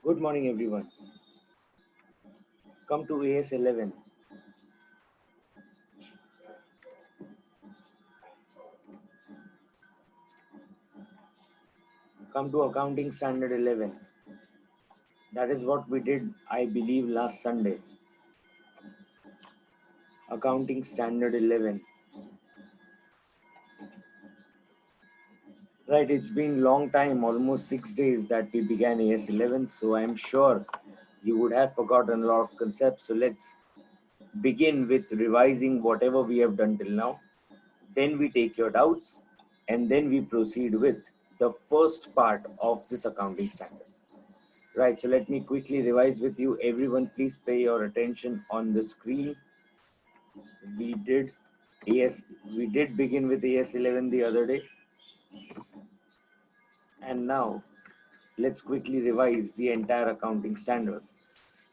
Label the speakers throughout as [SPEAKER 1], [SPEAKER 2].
[SPEAKER 1] Good morning, everyone. Come to AS11. Come to Accounting Standard 11. That is what we did, I believe, last Sunday. Accounting Standard 11. Right, it's been long time, almost 6 days that we began AS11. So I'm sure you would have forgotten a lot of concepts. So let's begin with revising whatever we have done till now. Then we take your doubts, and then we proceed with the first part of this accounting standard. Right, so let me quickly revise with you. Everyone, please pay your attention on the screen. We did AS, we did begin with AS11 the other day, and now let's quickly revise the entire accounting standard.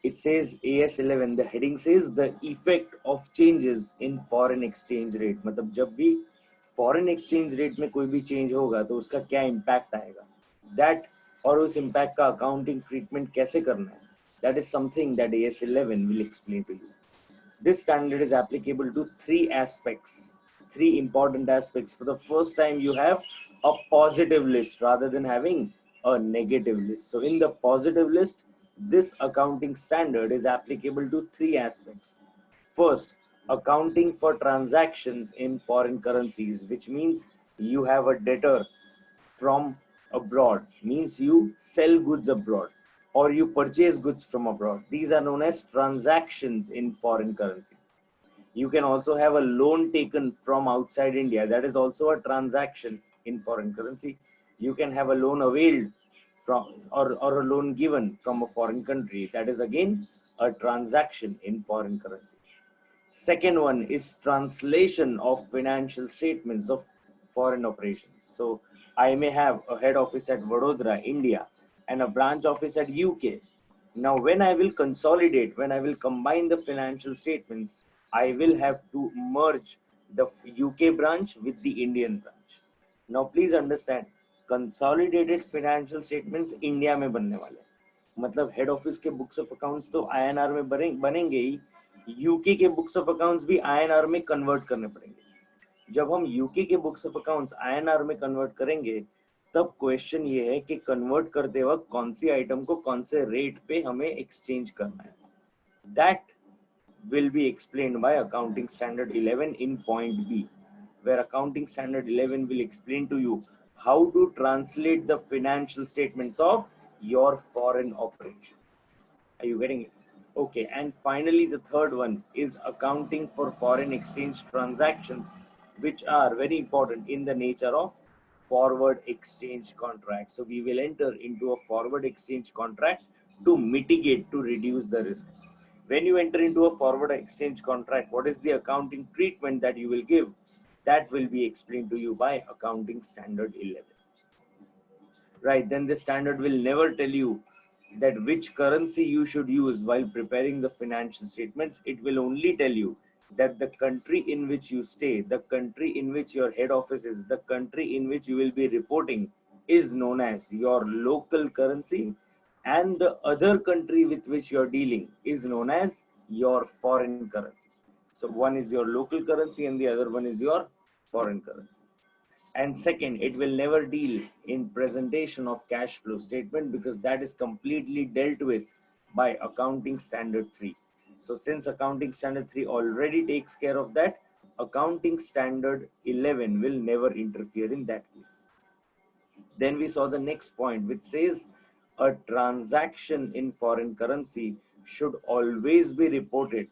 [SPEAKER 1] It says AS11, the heading says the effect of changes in foreign exchange rate. मतलब जब भी foreign exchange rate में कोई भी change होगा तो उसका क्या impact आएगा, that और उस impact का accounting treatment कैसे करना है, that is something that AS11 will explain to you. This standard is applicable to three important aspects. For the first time, you have a positive list rather than having a negative list. So in the positive list, this accounting standard is applicable to three aspects. First, accounting for transactions in foreign currencies, which means you have a debtor from abroad, means you sell goods abroad or you purchase goods from abroad. These are known as transactions in foreign currency. You can also have a loan taken from outside India. That is also a transaction in foreign currency. You can have a loan availed from or a loan given from a foreign country. That is again a transaction in foreign currency. Second one is translation of financial statements of foreign operations. So I may have a head office at Vadodara, India, and a branch office at UK. Now, when I will consolidate, when I will combine the financial statements, I will have to merge the UK branch with the Indian branch. Now, please understand, consolidated financial statements India में बनने वाले हैं. मतलब head office के books of accounts तो INR में बनेंगे ही, UK के बुक्स ऑफ अकाउंट्स भी आईएनआर में कन्वर्ट करने पड़ेंगे. जब हम यूके के बुक्स ऑफ अकाउंट्स आईएनआर में कन्वर्ट करेंगे, तब क्वेश्चन ये है कि कन्वर्ट करते वक्त कौन सी आइटम को कौन से रेट पे हमें एक्सचेंज करना है. That will be explained by accounting standard 11 in point B, where accounting standard 11 will explain to you how to translate the financial statements of your foreign operation. Are you getting it? Okay, and finally the third one is accounting for foreign exchange transactions, which are very important in the nature of forward exchange contract. So we will enter into a forward exchange contract to mitigate, to reduce the risk. When you enter into a forward exchange contract, what is the accounting treatment that you will give? That will be explained to you by accounting standard 11. Right, then the standard will never tell you that which currency you should use while preparing the financial statements. It will only tell you that the country in which you stay, the country in which your head office is, the country in which you will be reporting is known as your local currency, and the other country with which you're dealing is known as your foreign currency. So one is your local currency and the other one is your foreign currency. And second, it will never deal in presentation of cash flow statement because that is completely dealt with by accounting standard 3. So since accounting standard 3 already takes care of that, accounting standard 11 will never interfere in that case. Then we saw the next point, which says a transaction in foreign currency should always be reported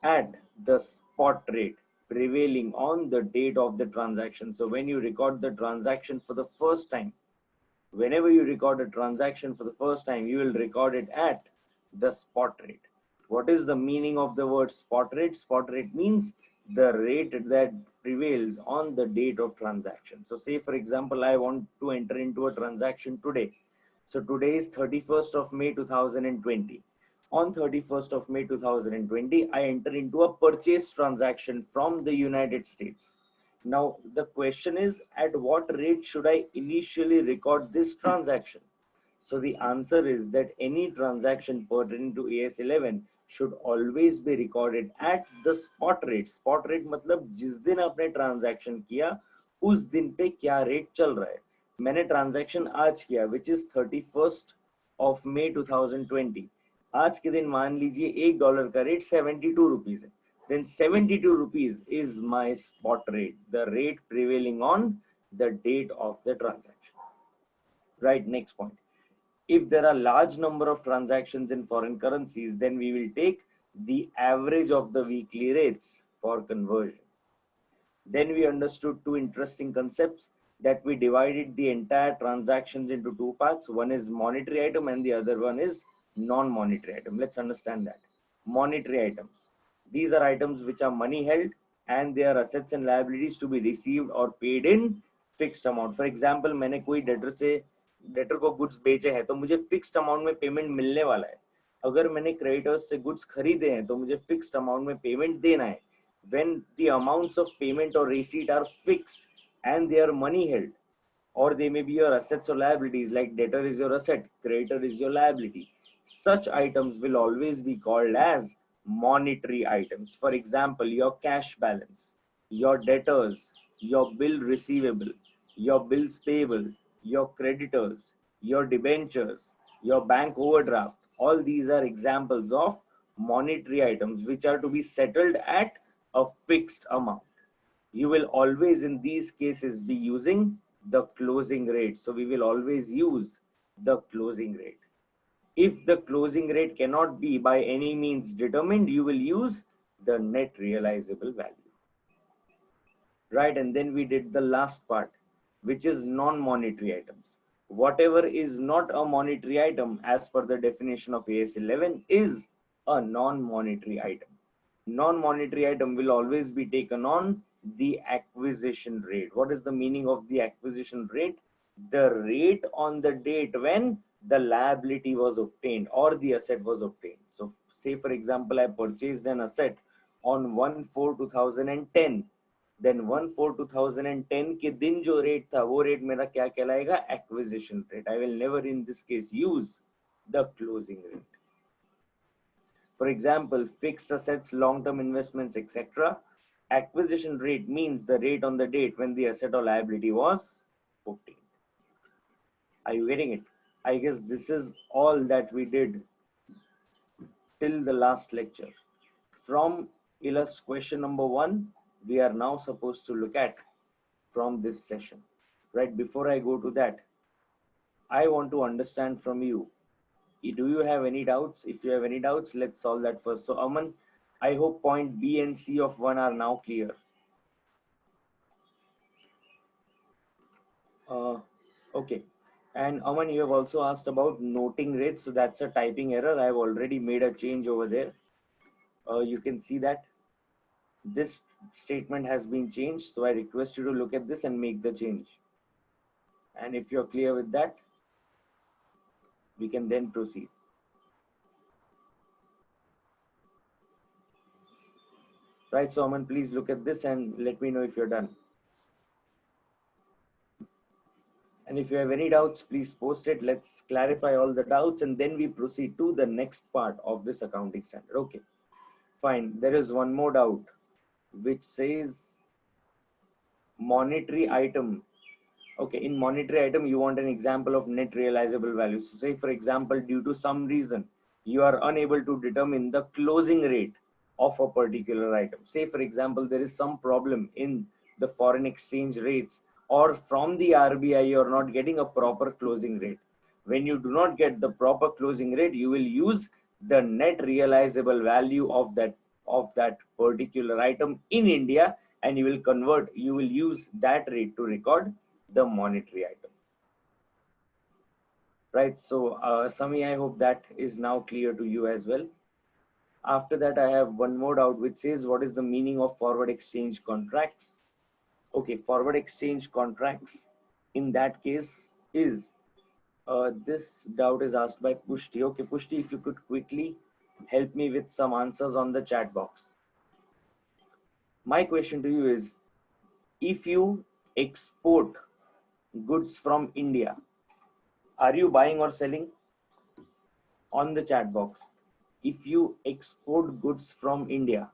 [SPEAKER 1] at the spot rate prevailing on the date of the transaction. So when you record the transaction for the first time, whenever you record a transaction for the first time, you will record it at the spot rate. What is the meaning of the word spot rate? Spot rate means the rate that prevails on the date of transaction. So say for example, I want to enter into a transaction today. So today is 31st of May 2020. On 31st of May 2020, I enter into a purchase transaction from the United States. Now, the question is, at what rate should I initially record this transaction? So the answer is that any transaction pertaining to AS11 should always be recorded at the spot rate. Spot rate मतलब जिस दिन आपने transaction किया उस दिन पे क्या rate चल रहा है. मैंने ट्रांजैक्शन आज किया which is 31st of May 2020. आज के दिन मान लीजिए $1 का रेट 72 रुपीज है. Then 72 rupees is my spot rate, the rate prevailing on the date of the transaction. Right, next point. If there are large number of transactions in foreign currencies, then we will take the average of the weekly rates for conversion. Then we understood two interesting concepts, that we divided the entire transactions into two parts. One is monetary item and the other one is non-monetary item. Let's understand that. Monetary items. These are items which are money held and they are assets and liabilities to be received or paid in fixed amount. For example, मैंने कोई debtor को goods बेचे हैं तो मुझे fixed amount में payment मिलने वाला है. अगर मैंने क्रेडिटर्स से गुड्स खरीदे हैं तो मुझे फिक्स्ड अमाउंट में पेमेंट देना है. When the amounts of payment or receipt are fixed and they are money held, or they may be your assets or liabilities, like debtor is your asset, creditor is your liability, such items will always be called as monetary items. For example, your cash balance, your debtors, your bill receivable, your bills payable, your creditors, your debentures, your bank overdraft, all these are examples of monetary items which are to be settled at a fixed amount. You will always in these cases be using the closing rate. So we will always use the closing rate. If the closing rate cannot be by any means determined, you will use the net realizable value. Right, and then we did the last part, which is non-monetary items. Whatever is not a monetary item as per the definition of AS11 is a non-monetary item. Non-monetary item will always be taken on the acquisition rate. What is the meaning of the acquisition rate? The rate on the date when the liability was obtained or the asset was obtained. So say for example, I purchased an asset on 1/4/2010. Then 1/4/2010 के दिन जो rate था वो rate मेरा क्या कहलाएगा? Acquisition rate. I will never in this case use the closing rate. For example, fixed assets, long-term investments, etc. Acquisition rate means the rate on the date when the asset or liability was obtained. Are you getting it? I guess this is all that we did till the last lecture. From ILUS question number 1, we are now supposed to look at from this session. Right, before I go to that, I want to understand from you, do you have any doubts? If you have any doubts, let's solve that first. So Aman, I hope point B and C of 1 are now clear. Okay. And Aman, you have also asked about noting rates. So that's a typing error. I have already made a change over there. You can see that this statement has been changed. So I request you to look at this and make the change. And if you're clear with that, we can then proceed. Right, so Aman, please look at this and let me know if you're done. And if you have any doubts, please post it. Let's clarify all the doubts and then we proceed to the next part of this accounting standard. Okay, fine. There is one more doubt which says monetary item. Okay, in monetary item, you want an example of net realizable value. So say for example, due to some reason, you are unable to determine the closing rate of a particular item. Say for example, there is some problem in the foreign exchange rates, or from the RBI, you are not getting a proper closing rate. When you do not get the proper closing rate, you will use the net realizable value of that particular item in India, and you will use that rate to record the monetary item. Right, so Sami, I hope that is now clear to you as well. After that, I have one more doubt which says, what is the meaning of forward exchange contracts? Okay, forward exchange contracts in that case is, this doubt is asked by Pushti. Okay, Pushti, if you could quickly help me with some answers on the chat box. My question to you is, if you export goods from India, Are you buying or selling? On the chat box. If you export goods from India,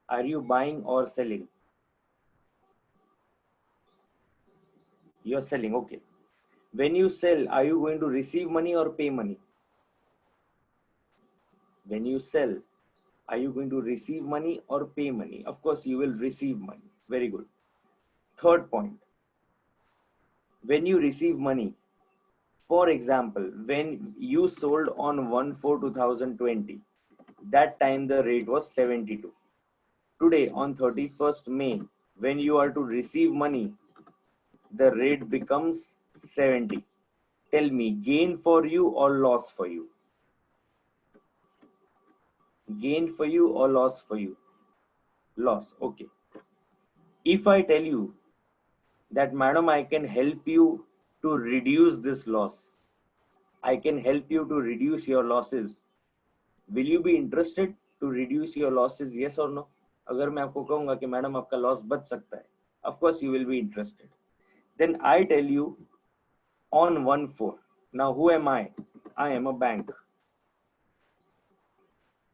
[SPEAKER 1] are you buying or selling? You're selling, okay. When you sell, are you going to receive money or pay money? When you sell, are you going to receive money or pay money? Of course, you will receive money. Very good. Third point, when you receive money, for example, when you sold on 1/4/2020, that time the rate was 72. Today, on 31st May, when you are to receive money, the rate becomes 70. Tell me, gain for you or loss for you? Gain for you or loss for you? Loss, okay. If I tell you that, madam, I can help you to reduce this loss, I can help you to reduce your losses, will you be interested to reduce your losses, yes or no? अगर मैं आपको कहूंगा कि madam आपका loss बच सकता है, of course you will be interested. Then I tell you on 1/4. Now who am I? I am a bank.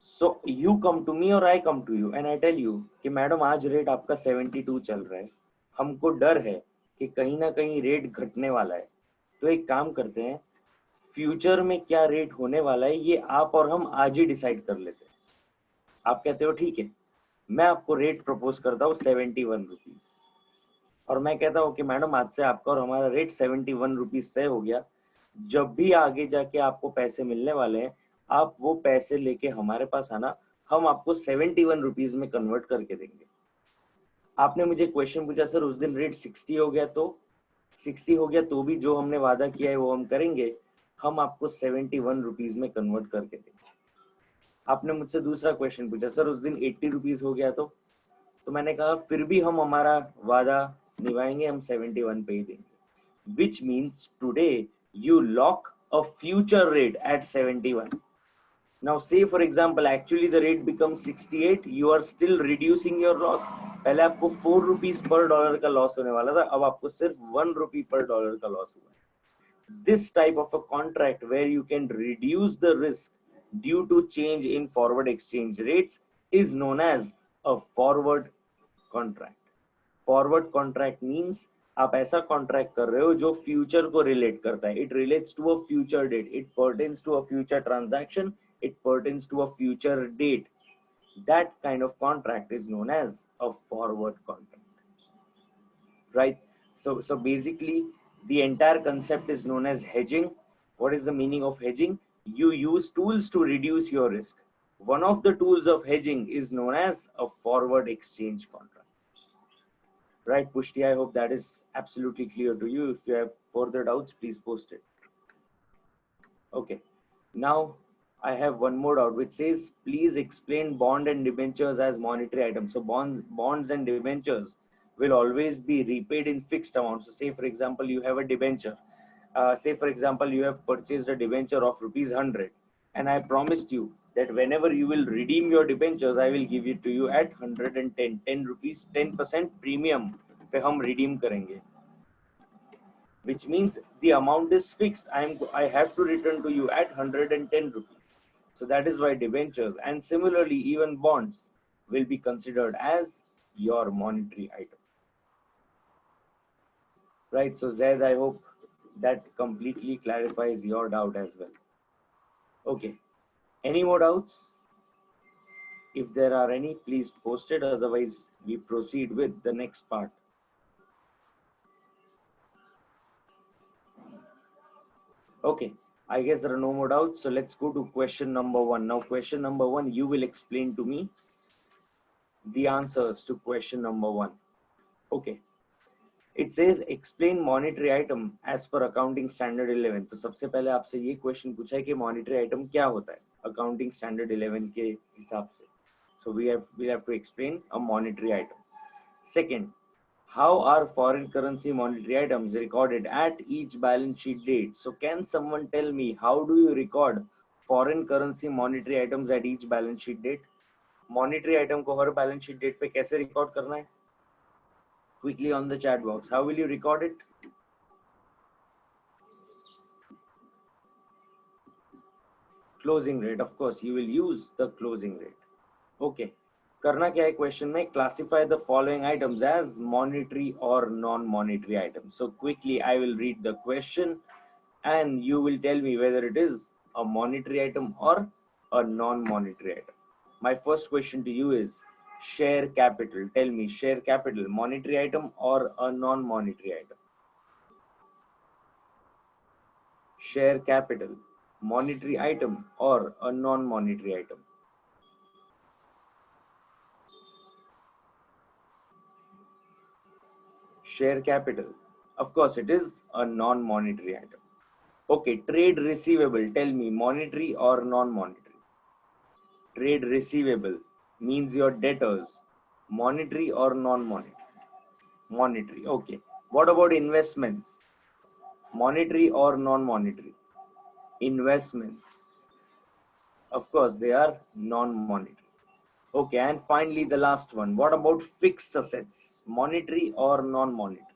[SPEAKER 1] So you come to me or I come to you and I tell you कि madam आज rate आपका 72 चल रहा है, हमको डर है कि कहीं ना कहीं रेट घटने वाला है, तो एक काम करते हैं, फ्यूचर में क्या रेट होने वाला है ये आप और हम आज ही डिसाइड कर लेते हैं. आप कहते हो ठीक है, मैं आपको रेट प्रपोज करता हूँ 71 रुपीज, और मैं कहता हूँ कि मैडम आज से आपका और हमारा रेट 71 रुपीज तय हो गया. जब भी आगे जाके आपको पैसे मिलने वाले हैं, आप वो पैसे लेके हमारे पास आना, हम आपको 71 रुपीज में कन्वर्ट करके देंगे. आपने मुझे क्वेश्चन पूछा सर उस दिन रेट 60 हो गया, तो 60 हो गया तो भी जो हमने वादा किया है वो हम करेंगे, हम आपको 71 रुपीज में कन्वर्ट करके देंगे. आपने मुझसे दूसरा क्वेश्चन पूछा सर उस दिन 80 रुपीज हो गया, तो मैंने कहा फिर भी हम हमारा वादा निभाएंगे, हम 71 पे ही देंगे. which means today you lock a future rate at 71. Now say for example actually the rate becomes 68, you are still reducing your loss. पहले आपको 4 rupees per dollar का लॉस होने वाला था, अब आपको सिर्फ 1 rupee per dollar का लॉस हुआ. This type of a contract where you can reduce the risk due to change in forward exchange rates is known as a forward contract. Forward contract means आप ऐसा contract कर रहे हो जो future को relate करता है. It relates to a future date, it pertains to a future transaction, it pertains to a future date. That kind of contract is known as a forward contract, right? So basically the entire concept is known as hedging. What is the meaning of hedging? You use tools to reduce your risk. One of the tools of hedging is known as a forward exchange contract. Right, Pushti, I hope that is absolutely clear to you. If you have further doubts, please post it. Okay, now I have one more doubt which says, please explain bond and debentures as monetary items. So bonds and debentures will always be repaid in fixed amounts. So say for example, you have a debenture. Say for example, you have purchased a debenture of ₹100 and I promised you that whenever you will redeem your debentures, I will give it to you at 110 rupees, 10% premium पे हम redeem करेंगे. Which means the amount is fixed. I have to return to you at 110 rupees. So that is why debentures and similarly even bonds will be considered as your monetary item. Right, so Zaid, I hope that completely clarifies your doubt as well. Okay, any more doubts? If there are any, please post it, otherwise we proceed with the next part. Okay, I guess there are no more doubts. So let's go to question number 1. Now question number 1, you will explain to me the answers to question number 1. Okay, it says explain monetary item as per accounting standard 11. तो सबसे पहले आपसे ये question पूछा है कि monetary item क्या होता है accounting standard 11 के हिसाब से. So we'll have to explain a monetary item. Second, how are foreign currency monetary items recorded at each balance sheet date? So can someone tell me how do you record foreign currency monetary items at each balance sheet date? Monetary item को हर balance sheet date पे कैसे record करना है? Quickly on the chat box. How will you record it? closing rate. Of course, you will use the closing rate. Okay. करना क्या है question में? Classify the following items as monetary or non-monetary items. So quickly I will read the question and you will tell me whether it is a monetary item or a non-monetary item. My first question to you is share capital. Tell me, share capital, monetary item or a non-monetary item? Share capital, monetary item or a non-monetary item? Share capital. Of course, it is a non-monetary item. Okay, trade receivable. Tell me, monetary or non-monetary? Trade receivable means your debtors. Monetary or non-monetary? Monetary. Okay. What about investments? Monetary or non-monetary? Investments. Of course, they are non-monetary. Okay, and finally the last one. What about fixed assets? Monetary or non-monetary?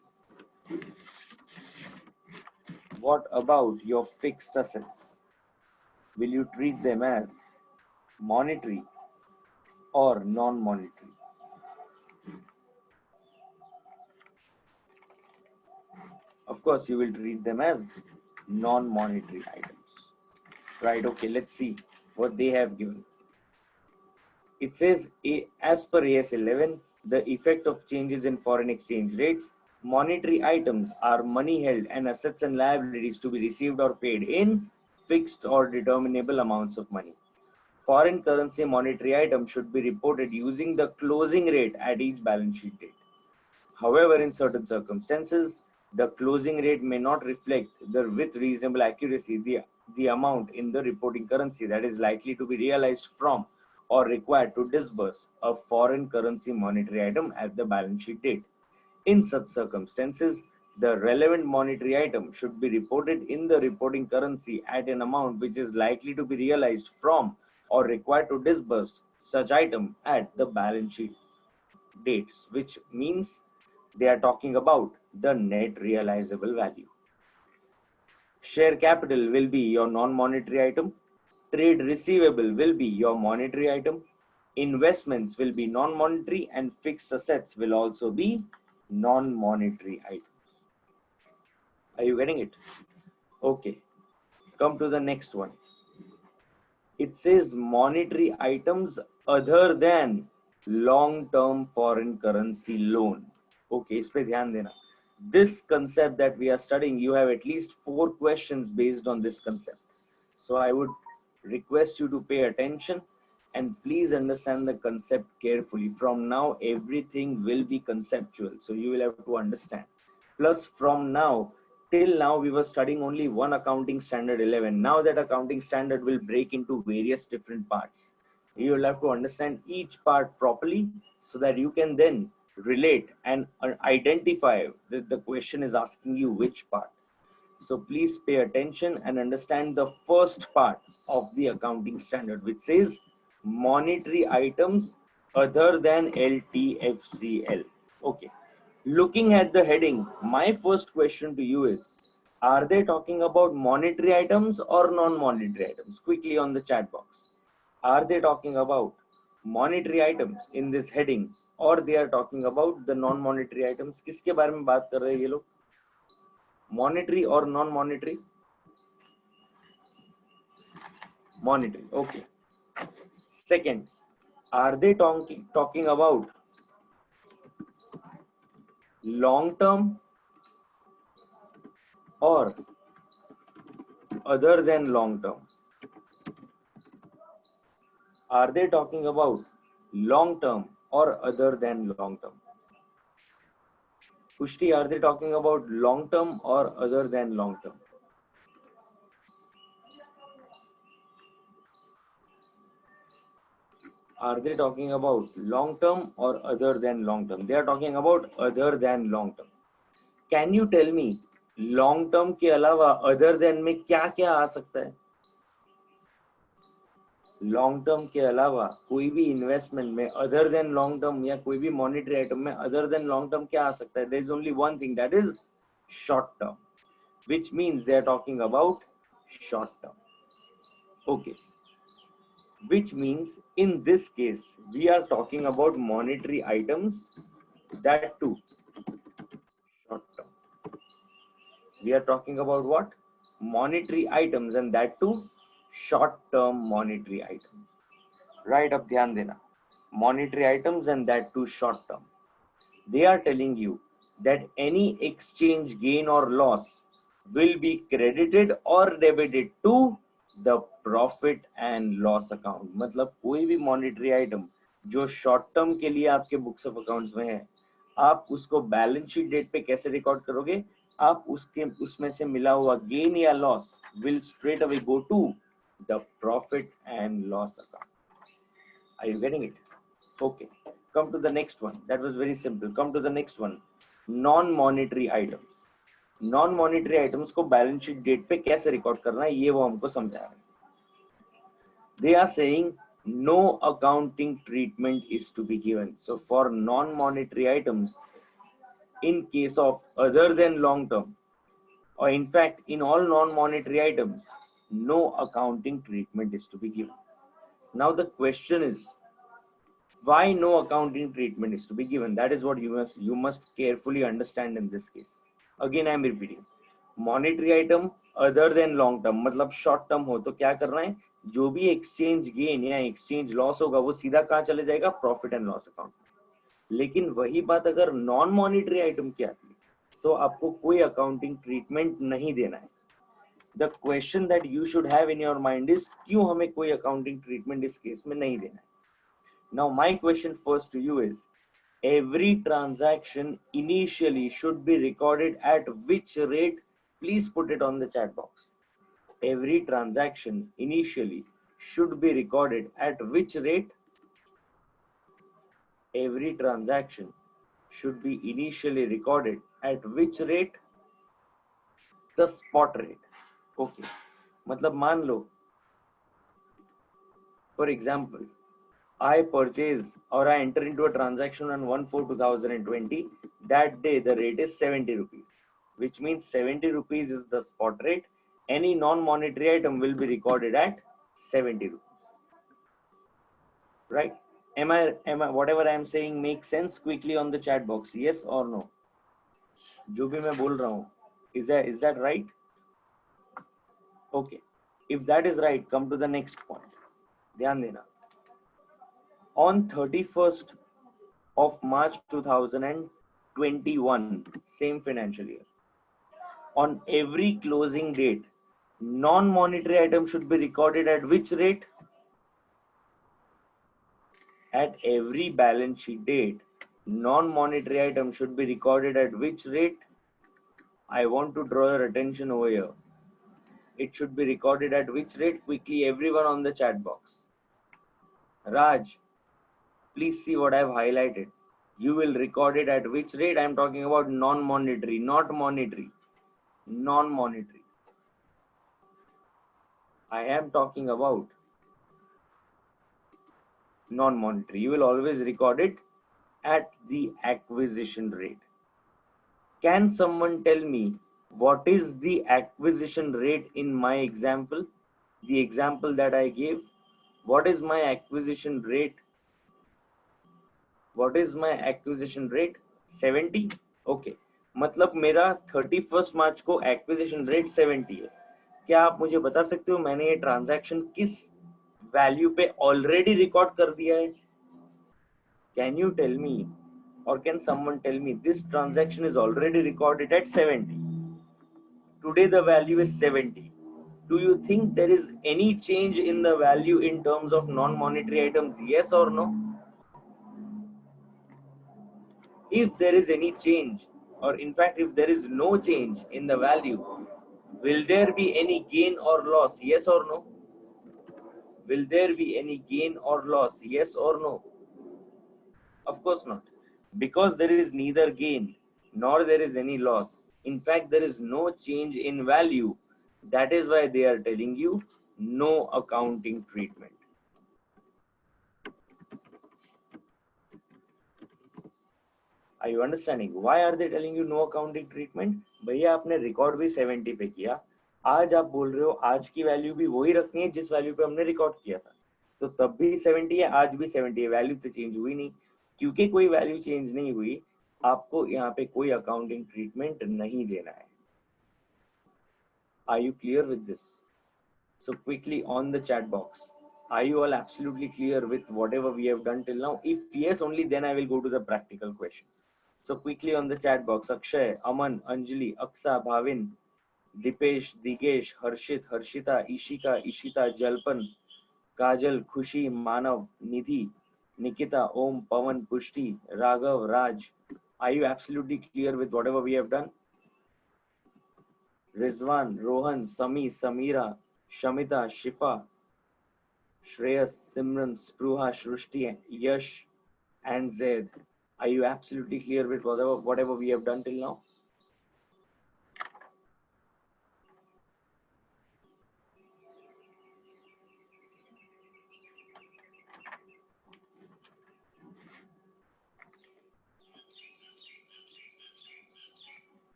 [SPEAKER 1] What about your fixed assets? Will you treat them as monetary or non-monetary? Of course, you will treat them as non-monetary items. Right, okay, let's see what they have given. It says, as per AS 11, the effect of changes in foreign exchange rates, monetary items are money held and assets and liabilities to be received or paid in fixed or determinable amounts of money. Foreign currency monetary items should be reported using the closing rate at each balance sheet date. However, in certain circumstances, the closing rate may not reflect with reasonable accuracy the amount in the reporting currency that is likely to be realized from or required to disburse a foreign currency monetary item at the balance sheet date. In such circumstances, the relevant monetary item should be reported in the reporting currency at an amount which is likely to be realized from or required to disburse such item at the balance sheet dates, which means they are talking about the net realizable value. Share capital will be your non-monetary item. Trade receivable will be your monetary item. Investments will be non-monetary and fixed assets will also be non-monetary items. Are you getting it? Okay. Come to the next one. It says monetary items other than long-term foreign currency loan. Okay, इस पे ध्यान देना. This concept that we are studying, you have at least 4 questions based on this concept. So I would request you to pay attention and please understand the concept carefully. From now, everything will be conceptual. So you will have to understand. Plus from now, till now we were studying only one accounting standard 11. Now that accounting standard will break into various different parts. You will have to understand each part properly so that you can then relate and identify that the question is asking you which part. So please pay attention and understand the first part of the accounting standard, which says monetary items other than LTFCL. Okay. Looking at the heading, my first question to you is, are they talking about monetary items or non-monetary items? Quickly on the chat box. Are they talking about monetary items in this heading or they are talking about the non-monetary items? किसके बारे में बात कर रहे हैं ये लोग? Monetary or non-monetary? Monetary. Okay. Second, are they talking about long-term or other than long-term? Are they talking about long-term or other than long-term? Pushti, are they talking about long-term or other than long-term? Are they talking about long-term or other than long-term? They are talking about other than long-term. Can you tell me long-term के अलावा other than में क्या क्या आ सकता है? Long term के अलावा कोई भी इन्वेस्टमेंट में अदर देन लॉन्ग टर्म या कोई भी मॉनेटरी आइटम में अदर देन लॉन्ग टर्म क्या आ सकता है? There is only one thing, that is short term, which means they are talking about short term. Okay, which means in this case we are talking about monetary items, that too short term. We are talking about what? Monetary items, and that too short term monetary items. Right, अब ध्यान देना, monetary items and that too short term. They are telling you that any exchange gain or loss will be credited or debited to the profit and loss account. मतलब कोई भी monetary item जो short term के लिए आपके books of accounts में है, आप उसको बैलेंस शीट डेट पे कैसे रिकॉर्ड करोगे? आप उसमें से मिला हुआ गेन या loss will straight away go to the profit and loss account. Are you getting it? Okay. Come to the next one. That was very simple. Come to the next one. Non-monetary items. Non-monetary items को balance sheet date पे कैसे record करना है, ये वो हमको समझा रहे हैं. They are saying no accounting treatment is to be given. So for non-monetary items, in case of other than long term, or in fact in all non-monetary items, no accounting treatment is to be given. Now the question is, why no accounting treatment is to be given? That is what you must carefully understand in this case. Again I am repeating, monetary item other than long term, मतलब short term हो तो क्या करना है, जो भी exchange gain या exchange loss होगा वो सीधा कहाँ चले जाएगा, profit and loss account. लेकिन वही बात अगर नॉन मॉनिटरी आइटम की आती है तो आपको कोई अकाउंटिंग ट्रीटमेंट नहीं देना है. The question that you should have in your mind is, क्यों हमें कोई अकाउंटिंग ट्रीटमेंट इस केस में नहीं देना है? Now my question first to you is, every transaction initially should be recorded at which rate? Please put it on the chat box. Every transaction initially should be recorded at which rate? Every transaction should be initially recorded at which rate? The spot rate. Okay. मतलब मान लो, for example, I purchase or I enter into a transaction on 1/4/2020. That day the rate is 70 rupees, which means 70 rupees is the spot rate. Any non-monetary item will be recorded at 70 rupees. Right? Am I whatever I am saying makes sense? Quickly on the chat box, yes or no? जो भी मैं बोल रहा हूँ, is that right? Okay. If that is right, come to the next point. ध्यान देना. On 31st of March 2021, same financial year, on every closing date, non-monetary item should be recorded at which rate? At every balance sheet date, non-monetary item should be recorded at which rate? I want to draw your attention over here. It should be recorded at which rate? Quickly, everyone on the chat box. Raj, please see what I have highlighted. You will record it at which rate? I am talking about non-monetary, not monetary. Non-monetary. I am talking about non-monetary. You will always record it at the acquisition rate. Can someone tell me what is the acquisition rate in my example? The example that I gave. What is my acquisition rate? What is my acquisition rate? 70. Okay. मतलब मेरा 31st मार्च को acquisition rate 70 है. क्या आप मुझे बता सकते हो मैंने ये ट्रांजैक्शन किस वैल्यू पे ऑलरेडी रिकॉर्ड कर दिया है? Can you tell me, or can someone tell me this transaction is already recorded at 70? Today the value is 70. Do you think there is any change in the value in terms of non-monetary items? Yes or no? If there is any change, or in fact if there is no change in the value, will there be any gain or loss? Yes or no? Will there be any gain or loss? Yes or no? Of course not, because there is neither gain nor there is any loss. In fact, there is no change in value. That is why they are telling you no accounting treatment. Are you understanding? Why are they telling you no accounting treatment? भैया आपने record भी 70 पे किया, आज आप बोल रहे हो आज की वैल्यू भी वही रखनी है जिस वैल्यू पे हमने रिकॉर्ड किया था. तो तब भी 70 है, आज भी 70 है, वैल्यू तो चेंज हुई नहीं। क्योंकि कोई वैल्यू चेंज नहीं हुई, आपको यहाँ पे कोई अकाउंटिंग ट्रीटमेंट नहीं देना है। Are you clear with this? So quickly on the chat box, are you all absolutely clear with whatever we have done till now? If yes, only then I will go to the practical questions. So quickly on the chat box, Akshay, Aman, Anjali, Aksa, Bhavin, Dipesh, Digesh, Harshit, Harshita, Ishika, Ishita, Jalpan, Kajal, Khushi, Manav, Nidhi, Nikita, Om, Pawan, Pushti, Raghav, Raj. Are you absolutely clear with whatever we have done? Rizwan, Rohan, Sami, Samira, Shamita, Shifa, Shreyas, Simran, Spruha, Shrushti, Yash, and Zaid. Are you absolutely clear with whatever we have done till now?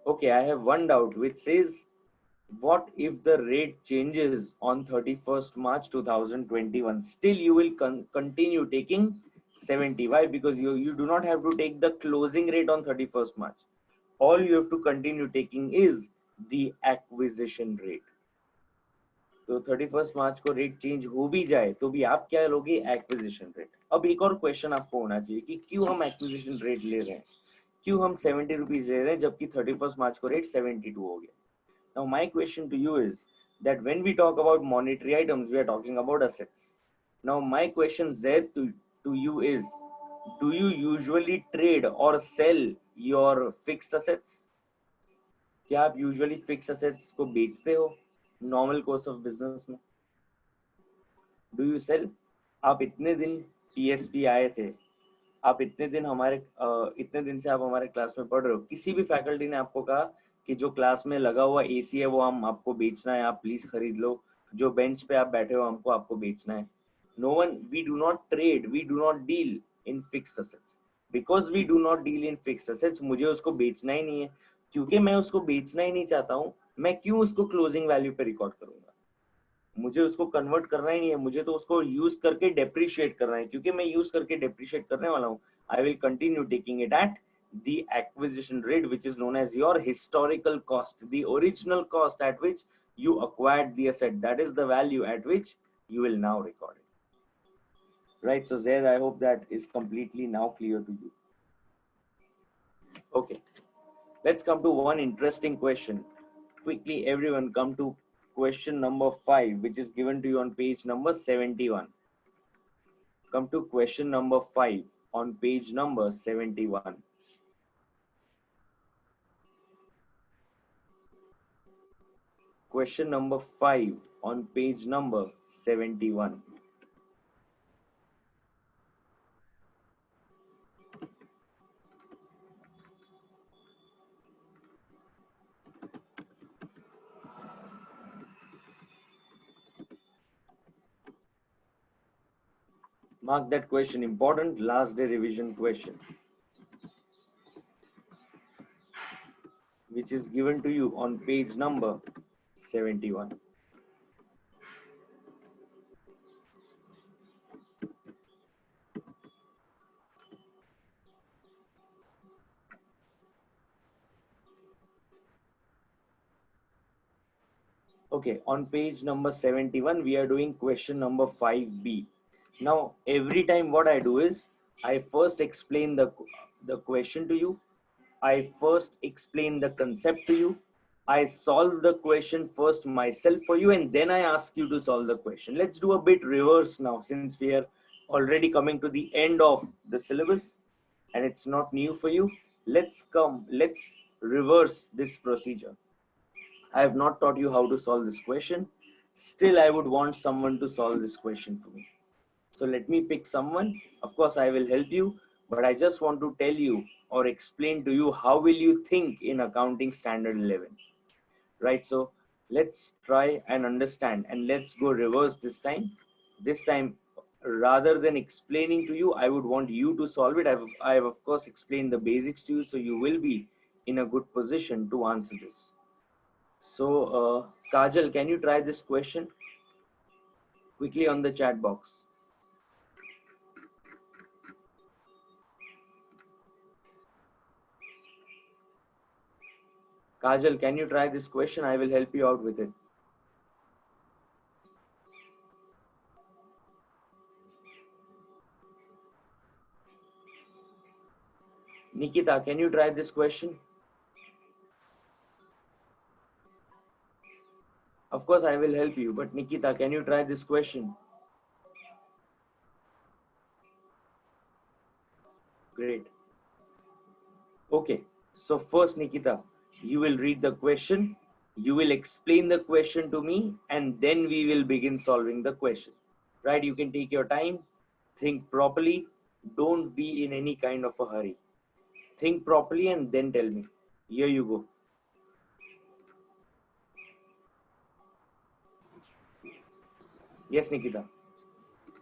[SPEAKER 1] Okay, I have one doubt which says, what if the rate changes on 31st March 2021? Still, you will continue taking 70. Why? Because you do not have to take the closing rate on 31st March. All you have to continue taking is the acquisition rate. तो 31 मार्च को rate change हो भी जाए तो भी आप क्या लोगे? Acquisition rate. अब एक और क्वेश्चन आपको होना चाहिए कि क्यों हम एक्विजिशन रेट ले रहे हैं, क्यों हम 70 रुपीज ले रहे हैं जबकि 31 मार्च को रेट 72 हो गया। Now my question to you is that when we talk about monetary items, we are talking about assets. Now my question Zaid to you is, do you usually trade or sell your fixed assets? क्या आप usually fix assets को बेचते हो normal course of business में? Do you sell? आप इतने दिन PSP आए थे, आप इतने दिन इतने दिन से आप हमारे क्लास में पढ़ रहे हो, किसी भी फैकल्टी ने आपको कहा कि जो क्लास में लगा हुआ एसी है वो हम आपको बेचना है, आप प्लीज खरीद लो, जो बेंच पे आप बैठे हो हमको आपको बेचना है? No one, we do not trade, we do not deal in fixed assets. Because we do not deal in fixed assets, मुझे उसको बेचना ही नहीं है। क्योंकि मैं उसको बेचना ही नहीं चाहता हूँ, मैं क्यों उसको क्लोजिंग वैल्यू पे रिकॉर्ड करूंगा? मुझे उसको कन्वर्ट करना ही नहीं है, मुझे तो उसको यूज करके डेप्रिशिएट करना है। क्योंकि मैं यूज करके डेप्रिशिएट करने वाला हूँ, I will continue taking it at the acquisition rate, which is known as your historical cost, the original cost at which you acquired the asset. That is the value at which you will now record it. Right? So Zaid, I hope that is completely now clear to you. Okay, let's come to one interesting question. Quickly, everyone, come to question number 5, which is given to you on page number 71. Come to question number 5 on page number 71. Question number 5 on page number 71. Mark that question, important last day revision question, which is given to you on page number 71. Okay, on page number 71, we are doing question number 5B. Now, every time what I do is, I first explain the question to you. I first explain the concept to you. I solve the question first myself for you, and then I ask you to solve the question. Let's do a bit reverse now, since we are already coming to the end of the syllabus and it's not new for you. Let's reverse this procedure. I have not taught you how to solve this question. Still, I would want someone to solve this question for me. So let me pick someone. Of course, I will help you, but I just want to tell you or explain to you how will you think in accounting standard 11, right? So let's try and understand, and let's go reverse this time. This time, rather than explaining to you, I would want you to solve it. I have of course explained the basics to you, so you will be in a good position to answer this. So, Kajal, can you try this question? quickly on the chat box. Kajal, can you try this question? I will help you out with it. Nikita, can you try this question? Of course, I will help you, but Nikita, can you try this question? Great. Okay, so first, Nikita, you will read the question, you will explain the question to me, and then we will begin solving the question. Right? You can take your time, think properly, don't be in any kind of a hurry. Think properly and then tell me. Here you go. Yes, Nikita.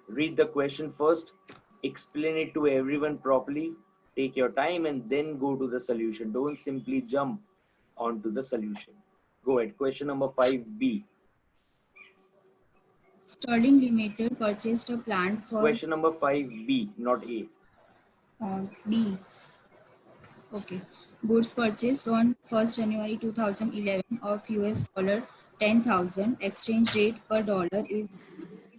[SPEAKER 1] Read the question first, explain it to everyone properly, take your time, and then go to the solution. Don't simply jump onto the solution. Go ahead. Question number 5B.
[SPEAKER 2] Sterling Limited purchased a plant for
[SPEAKER 1] Question number 5B, not A.
[SPEAKER 2] B. Okay. Goods purchased on 1st January 2011 of US dollar 10,000. Exchange rate per dollar is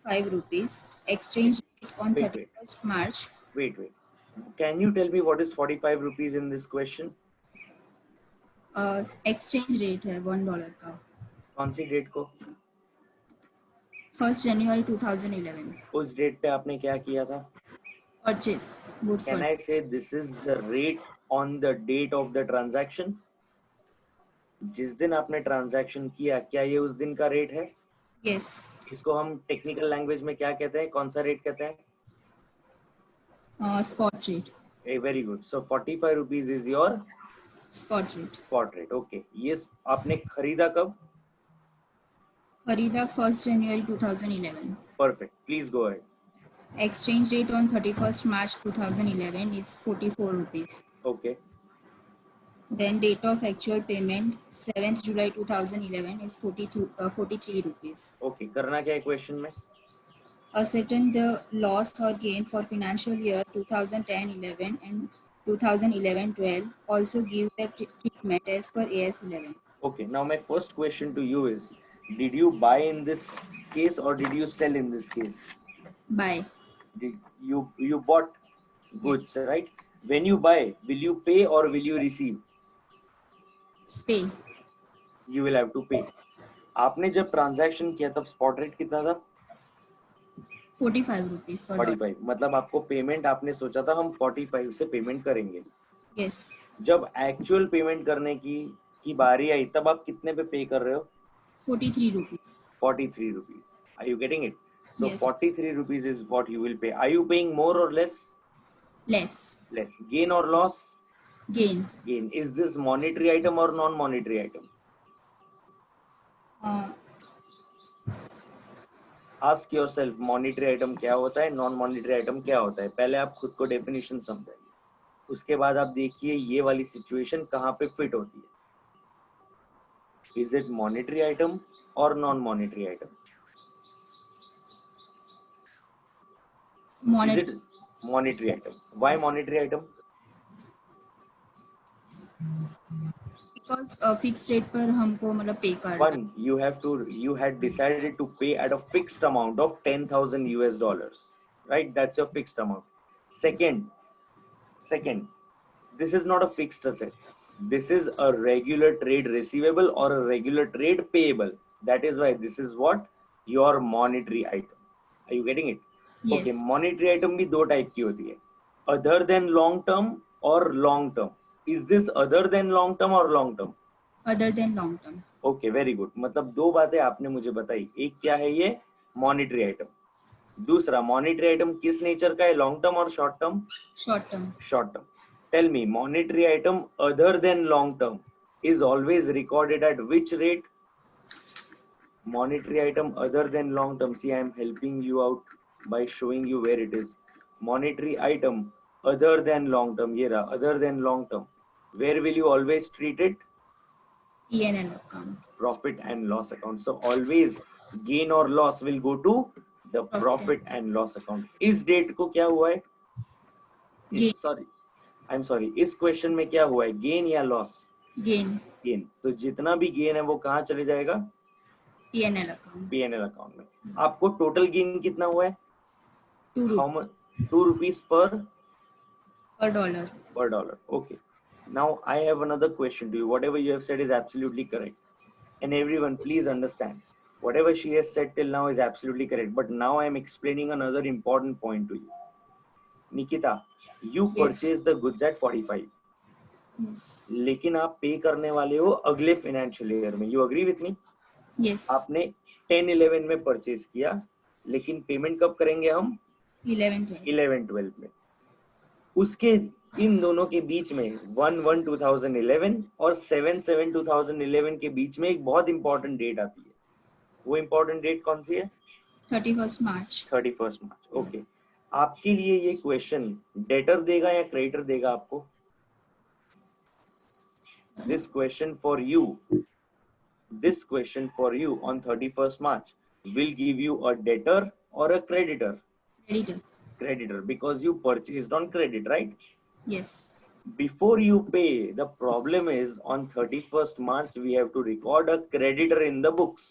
[SPEAKER 2] 5 rupees. Exchange rate on
[SPEAKER 1] Wait, wait,
[SPEAKER 2] 31st March.
[SPEAKER 1] wait, wait. Can you tell me what is 45 rupees in this question?
[SPEAKER 2] Exchange rate है $1 का.
[SPEAKER 1] कौन सी date को?
[SPEAKER 2] 1st January 2011.
[SPEAKER 1] उस date पे आपने क्या किया था?
[SPEAKER 2] Purchase. Goods
[SPEAKER 1] Can
[SPEAKER 2] purchase.
[SPEAKER 1] I say this is the rate on the date of the transaction? जिस दिन आपने ट्रांजैक्शन किया, क्या ये उस दिन का रेट है?
[SPEAKER 2] Yes.
[SPEAKER 1] इसको हम टेक्निकल लैंग्वेज में क्या कहते हैं? कौन सा रेट कहते हैं?
[SPEAKER 2] Spot rate.
[SPEAKER 1] Very good. So 45 rupees is your
[SPEAKER 2] Spot rate.
[SPEAKER 1] spot rate. Okay. ये आपने खरीदा कब?
[SPEAKER 2] खरीदा 1st January 2011.
[SPEAKER 1] Perfect. Please go ahead.
[SPEAKER 2] Exchange rate on 31st March 2011 is 44 rupees.
[SPEAKER 1] Okay.
[SPEAKER 2] Then date of actual payment 7th July 2011 is 43 rupees.
[SPEAKER 1] Okay. करना क्या है question में?
[SPEAKER 2] Ascertain the loss or gain for financial year 2010-11 and 2011-12. Also give the treatment as per AS 11.
[SPEAKER 1] Okay. Now my first question to you is, did you buy in this case or did you sell in this case?
[SPEAKER 2] Buy.
[SPEAKER 1] Did you bought goods,
[SPEAKER 2] Yes.
[SPEAKER 1] right? When you buy, will you pay or will you receive?
[SPEAKER 2] Pay.
[SPEAKER 1] You will have to pay. आपने जब transaction किया तब spot rate कितना था?
[SPEAKER 2] 45 rupees per dollar.
[SPEAKER 1] 45. मतलब आपको payment आपने सोचा था हम 45 से पेमेंट करेंगे.
[SPEAKER 2] Yes.
[SPEAKER 1] जब एक्चुअल पेमेंट करने की बारी आई तब आप कितने पे पे कर रहे हो?
[SPEAKER 2] 43 rupees.
[SPEAKER 1] 43 rupees. Are you getting it? So
[SPEAKER 2] Yes.
[SPEAKER 1] 43 rupees is what you will pay. Are you paying more or less?
[SPEAKER 2] Less.
[SPEAKER 1] Less. Gain or loss?
[SPEAKER 2] Gain.
[SPEAKER 1] Gain. Is this monetary item or non-monetary item? Ask yourself, monetary item क्या होता है, non-monetary item क्या होता है. पहले आप खुद को definition समझाइए. उसके बाद आप देखिए ये वाली situation कहाँ पे fit होती है. Is it monetary item or non-monetary item?
[SPEAKER 2] Monetary.
[SPEAKER 1] Is it monetary item? Why
[SPEAKER 2] Yes.
[SPEAKER 1] monetary item?
[SPEAKER 2] Because fixed rate पर हमको मतलब पे करना.
[SPEAKER 1] One, you had decided to pay at a fixed amount of 10,000 US dollars, right? That's your fixed amount. Second, this is not a fixed asset. This is a regular trade receivable or a regular trade payable. That is why this is what your monetary item. Are you getting it?
[SPEAKER 2] Yes.
[SPEAKER 1] Okay, monetary item भी दो type की होती है. Other than long term or long term. Is this other than long term or long term?
[SPEAKER 2] Other than long term.
[SPEAKER 1] Okay very good. मतलब दो बातें आपने मुझे बताई. एक क्या है ये मॉनिटरी आइटम, दूसरा मॉनिटरी आइटम किस नेचर का है, लॉन्ग टर्म और short term?
[SPEAKER 2] Short term.
[SPEAKER 1] Short term. Tell me, monetary item other than long term is always recorded at which rate? Monetary item other than long term, see I am helping you out by showing you where it is. Monetary item other than long term, ये रहा other than long term. Where will you always treat it?
[SPEAKER 2] P&L account.
[SPEAKER 1] Profit and loss account. So always gain or loss will go to the profit and loss account. इस date को क्या हुआ है,
[SPEAKER 2] gain
[SPEAKER 1] sorry I am sorry, इस question में क्या हुआ है, गेन या लॉस?
[SPEAKER 2] Gain
[SPEAKER 1] gain. तो जितना भी गेन है वो कहाँ चले जाएगा,
[SPEAKER 2] पीएनएल अकाउंट
[SPEAKER 1] पीएनएल अकाउंट में। आपको टोटल गेन कितना हुआ है,
[SPEAKER 2] 2
[SPEAKER 1] हाउ मच, ₹2
[SPEAKER 2] पर dollar
[SPEAKER 1] per dollar. Okay. Now I have another question to you. Whatever you have said is absolutely correct. And everyone, please understand. Whatever she has said till now is absolutely correct. But now I am explaining another important point to you. Nikita, you
[SPEAKER 2] Yes.
[SPEAKER 1] purchase the goods at 45.
[SPEAKER 2] Yes
[SPEAKER 1] लेकिन आप पे करने वाले हो अगले financial year में। You agree with me?
[SPEAKER 2] Yes
[SPEAKER 1] आपने 10-11 में परचेज किया, लेकिन पेमेंट कब करेंगे हम?
[SPEAKER 2] 11-12
[SPEAKER 1] 11-12 में। उसके इन दोनों के बीच में 1-1-2011 और 7-7-2011 के बीच में एक बहुत इंपॉर्टेंट डेट आती है। वो इंपॉर्टेंट डेट कौन सी है?
[SPEAKER 2] 31st मार्च
[SPEAKER 1] 31 मार्च। ओके। आपके लिए ये क्वेश्चन डेटर देगा या क्रेडिटर देगा आपको? This question for you, this question for you on 31st March will give you a debtor or a creditor?
[SPEAKER 2] Creditor
[SPEAKER 1] Creditor, because you purchased on credit, right?
[SPEAKER 2] Yes
[SPEAKER 1] Before you pay, the problem is on 31st March we have to record a creditor in the books,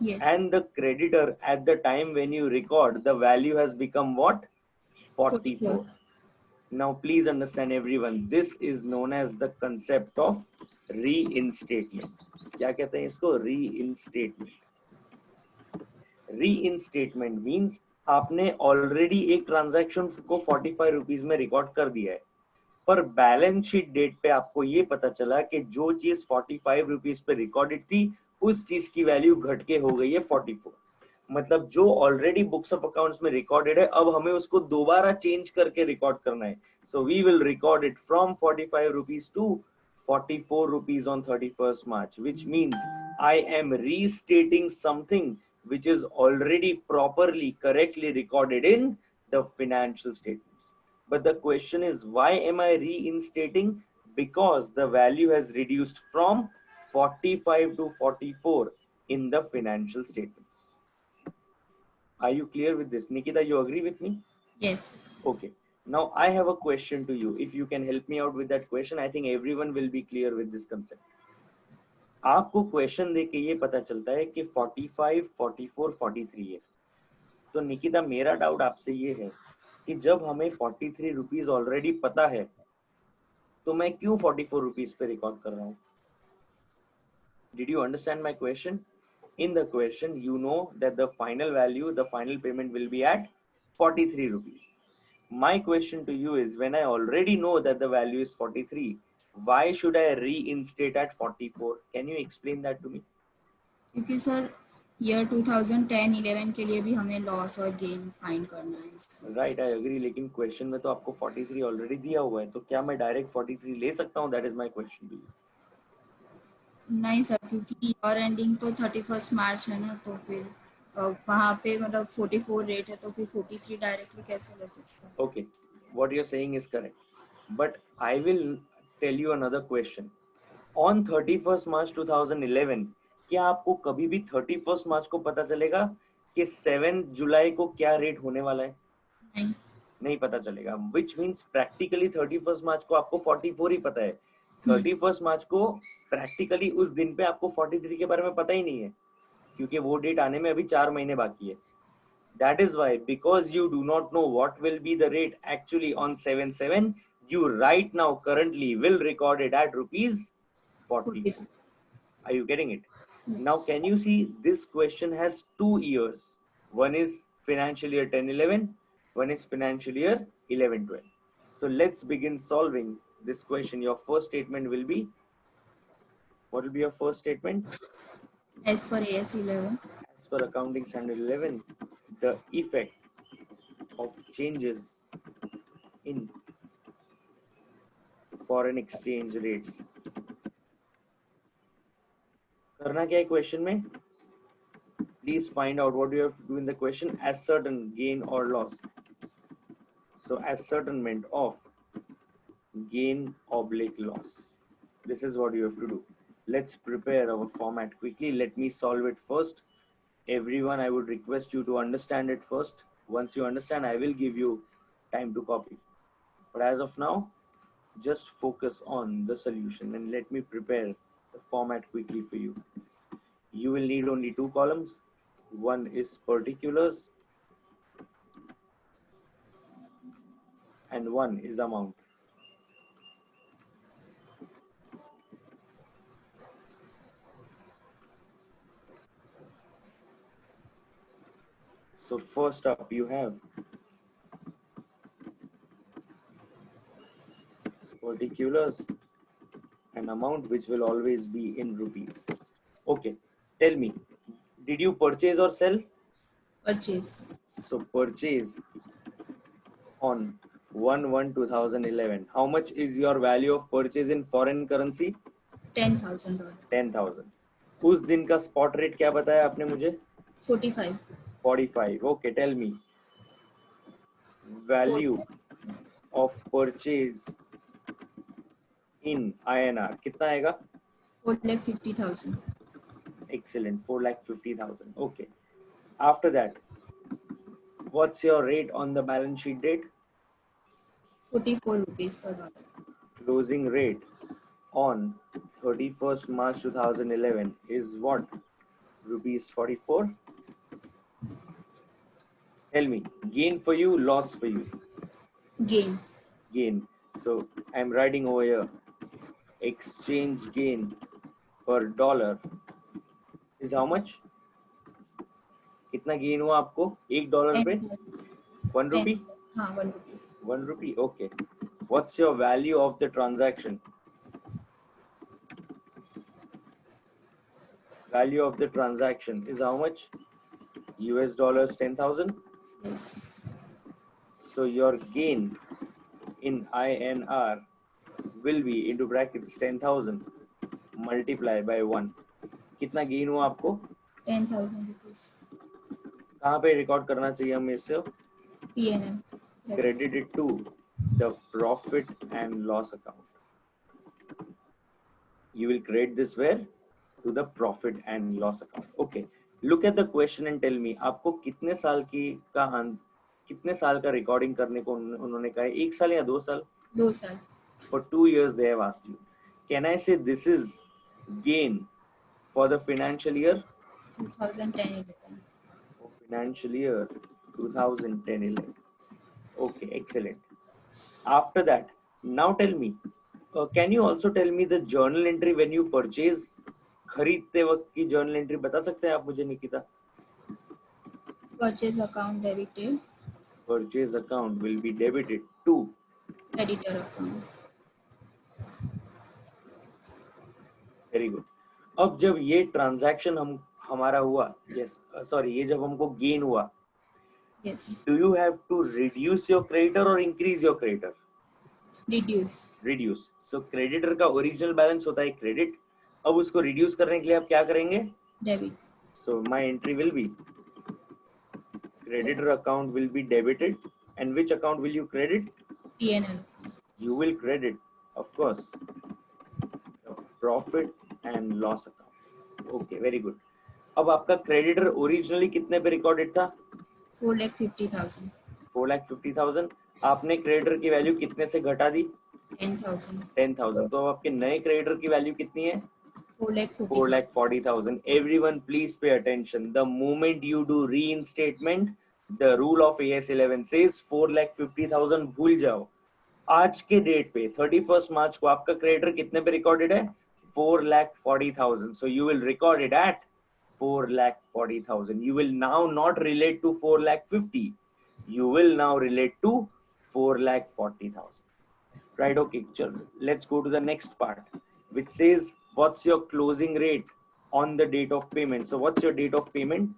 [SPEAKER 2] yes
[SPEAKER 1] and the creditor at the time when you record, the value has become what? 44. Now please understand everyone, this is known as the concept of reinstatement. क्या कहते हैं इसको? Reinstatement. Reinstatement means आपने already एक transaction को 45 rupees में record कर दिया है, पर बैलेंस शीट डेट पे आपको ये पता चला कि जो चीज 45 रुपीज पे रिकॉर्डेड थी उस चीज की वैल्यू घट के हो गई है 44। मतलब जो ऑलरेडी बुक्स ऑफ अकाउंट्स में रिकॉर्डेड है, अब हमें उसको दोबारा चेंज करके रिकॉर्ड करना है। So we will record it from 45 rupees to 44 rupees on 31st March, which means I am restating something which is already properly, correctly recorded in the financial statements. But the question is, why am I reinstating? Because the value has reduced from 45 to 44 in the financial statements. Are you clear with this? Nikita, you agree with me?
[SPEAKER 2] Yes
[SPEAKER 1] Okay. Now I have a question to you. If you can help me out with that question, I think everyone will be clear with this concept. आपको question देके ये पता चलता है कि 45, 44, 43 है। तो निकिता, मेरा डाउट आपसे ये है कि जब हमें 43 रुपीज ऑलरेडी पता है, तो मैं क्यों 44 रुपीज पे रिकॉर्ड कर रहा हूँ? Did you understand my question? In the question, you know that the final value, the final payment will be at 43 rupees. My question to you is, when I already know that the value is 43, why should I reinstate at 44? Can you explain that to me?
[SPEAKER 2] क्योंकि sir year 2010-11 के लिए भी हमें loss और gain find करना है इसलिए।
[SPEAKER 1] Right, I agree. लेकिन क्वेश्चन में तो आपको 43 ऑलरेडी दिया हुआ है, तो क्या मैं डायरेक्ट 43 ले सकता हूँ? That is my question to you.
[SPEAKER 2] नहीं सर, क्योंकि ईयर एंडिंग तो 31st मार्च है ना, तो फिर वहाँ पे मतलब 44 रेट है, तो फिर 43 डायरेक्टली कैसे ले सकते हैं?
[SPEAKER 1] Okay, what you're saying is correct. But I will tell you another question. On 31st March 2011, क्या आपको कभी भी 31st मार्च को पता चलेगा कि 7 जुलाई को क्या रेट होने वाला है?
[SPEAKER 2] नहीं
[SPEAKER 1] नहीं पता चलेगा। Which means practically 31st मार्च को आपको 44 ही पता है। 31st मार्च को प्रैक्टिकली उस दिन पे आपको 43 के बारे में पता ही नहीं है, क्योंकि वो डेट आने में अभी 4 महीने बाकी है। That is why, because you do not know what will be the rate actually on 7/7, you right now currently will record it at rupees 44. Are you getting it? Now,
[SPEAKER 2] yes
[SPEAKER 1] can you see this question has 2 years? One is financial year 10-11, one is financial year 11-12. So let's begin solving this question. Your first statement will be, what will be your first statement?
[SPEAKER 2] As per AS 11
[SPEAKER 1] As per accounting standard 11, the effect of changes in foreign exchange rates. करना क्या है question में? Please find out what you have to do in the question. Ascertain gain or loss. So ascertainment of gain oblique loss. This is what you have to do. Let's prepare our format quickly. Let me solve it first. Everyone, I would request you to understand it first. Once you understand, I will give you time to copy. But as of now, just focus on the solution and let me prepare the format quickly for you. You will need only two columns. One is particulars and one is amount. So first up you have particulars and amount, which will always be in rupees. Okay, tell me, did you purchase or sell?
[SPEAKER 2] Purchase.
[SPEAKER 1] So purchase on 1/1/2011. How much is your value of purchase in foreign currency?
[SPEAKER 2] $10,000.
[SPEAKER 1] 10,000. उस दिन का spot rate क्या बताया आपने मुझे?
[SPEAKER 2] 45.
[SPEAKER 1] 45. Okay, tell me, value of purchase in INR कितना आएगा?
[SPEAKER 2] 4,50,000.
[SPEAKER 1] Excellent, 4,50,000. Okay. After that, what's your rate on the balance sheet date?
[SPEAKER 2] 44 rupees per dollar.
[SPEAKER 1] Closing rate on 31st March 2011 is what? Rupees 44. Tell me, gain for you, loss for you?
[SPEAKER 2] Gain.
[SPEAKER 1] Gain. So I'm writing over here, exchange gain per dollar is how much? कितना gain हुआ आपको $1 पे? 1 rupee?
[SPEAKER 2] हाँ, 1 rupee.
[SPEAKER 1] 1 rupee. Okay. What's your value of the transaction? Value of the transaction is how much? US dollars 10,000.
[SPEAKER 2] Yes.
[SPEAKER 1] So your gain in INR will be into brackets 10,000 multiply by 1. कितना gain हुआ आपको?
[SPEAKER 2] 10,000 rupees.
[SPEAKER 1] कहाँ पे record करना चाहिए हमें इसे?
[SPEAKER 2] PNM.
[SPEAKER 1] Credited to the profit and loss account. You will credit this where? To the profit and loss account. Okay. Look at the question and tell me, आपको कितने साल की का कितने साल का रिकॉर्डिंग करने को उन्होंने कहा है? 1 साल या 2 साल?
[SPEAKER 2] 2 साल.
[SPEAKER 1] For 2 years they have asked you. Can I say this is gain for the financial year?
[SPEAKER 2] 2010-11.
[SPEAKER 1] For financial year 2010-11. Okay, excellent. After that, now tell me, can you also tell me the journal entry when you purchase? खरीदते वक्त की journal entry बता सकते हैं आप मुझे, Nikita?
[SPEAKER 2] Purchase account debited.
[SPEAKER 1] Purchase account will be debited to
[SPEAKER 2] Creditor account.
[SPEAKER 1] Very good. अब जब ये ट्रांजैक्शन हमारा हुआ, यस सॉरी, ये जब हमको गेन हुआ,
[SPEAKER 2] Yes.
[SPEAKER 1] do you have to reduce your creditor or increase your creditor?
[SPEAKER 2] Reduce.
[SPEAKER 1] Reduce. So creditor का original balance होता है credit. अब उसको reduce करने के लिए आप क्या करेंगे?
[SPEAKER 2] Debit.
[SPEAKER 1] So my entry will be creditor account will be debited, and which account will you credit?
[SPEAKER 2] PNL.
[SPEAKER 1] You will credit, of course, the profit and loss account. Okay, very good. अब आपका creditor originally कितने पे recorded था?
[SPEAKER 2] 4,50,000.
[SPEAKER 1] 4,50,000. आपने creditor की value कितने से घटा दी?
[SPEAKER 2] 10,000.
[SPEAKER 1] 10,000. तो अब आपके नए क्रेडिटर की वैल्यू कितनी है?
[SPEAKER 2] 4,40,000.
[SPEAKER 1] 4,40,000. Everyone please pay attention. The moment you do reinstatement, the rule of AS 11 says 4,50,000 भूल जाओ. आज के डेट पे 31st मार्च को आपका क्रेडिटर कितने पे रिकॉर्डेड है? 4,40,000. So you will record it at 4,40,000. You will now not relate to 4,50,000. You will now relate to 4,40,000. Right? Okay, let's go to the next part, which says what's your closing rate on the date of payment. So what's your date of payment?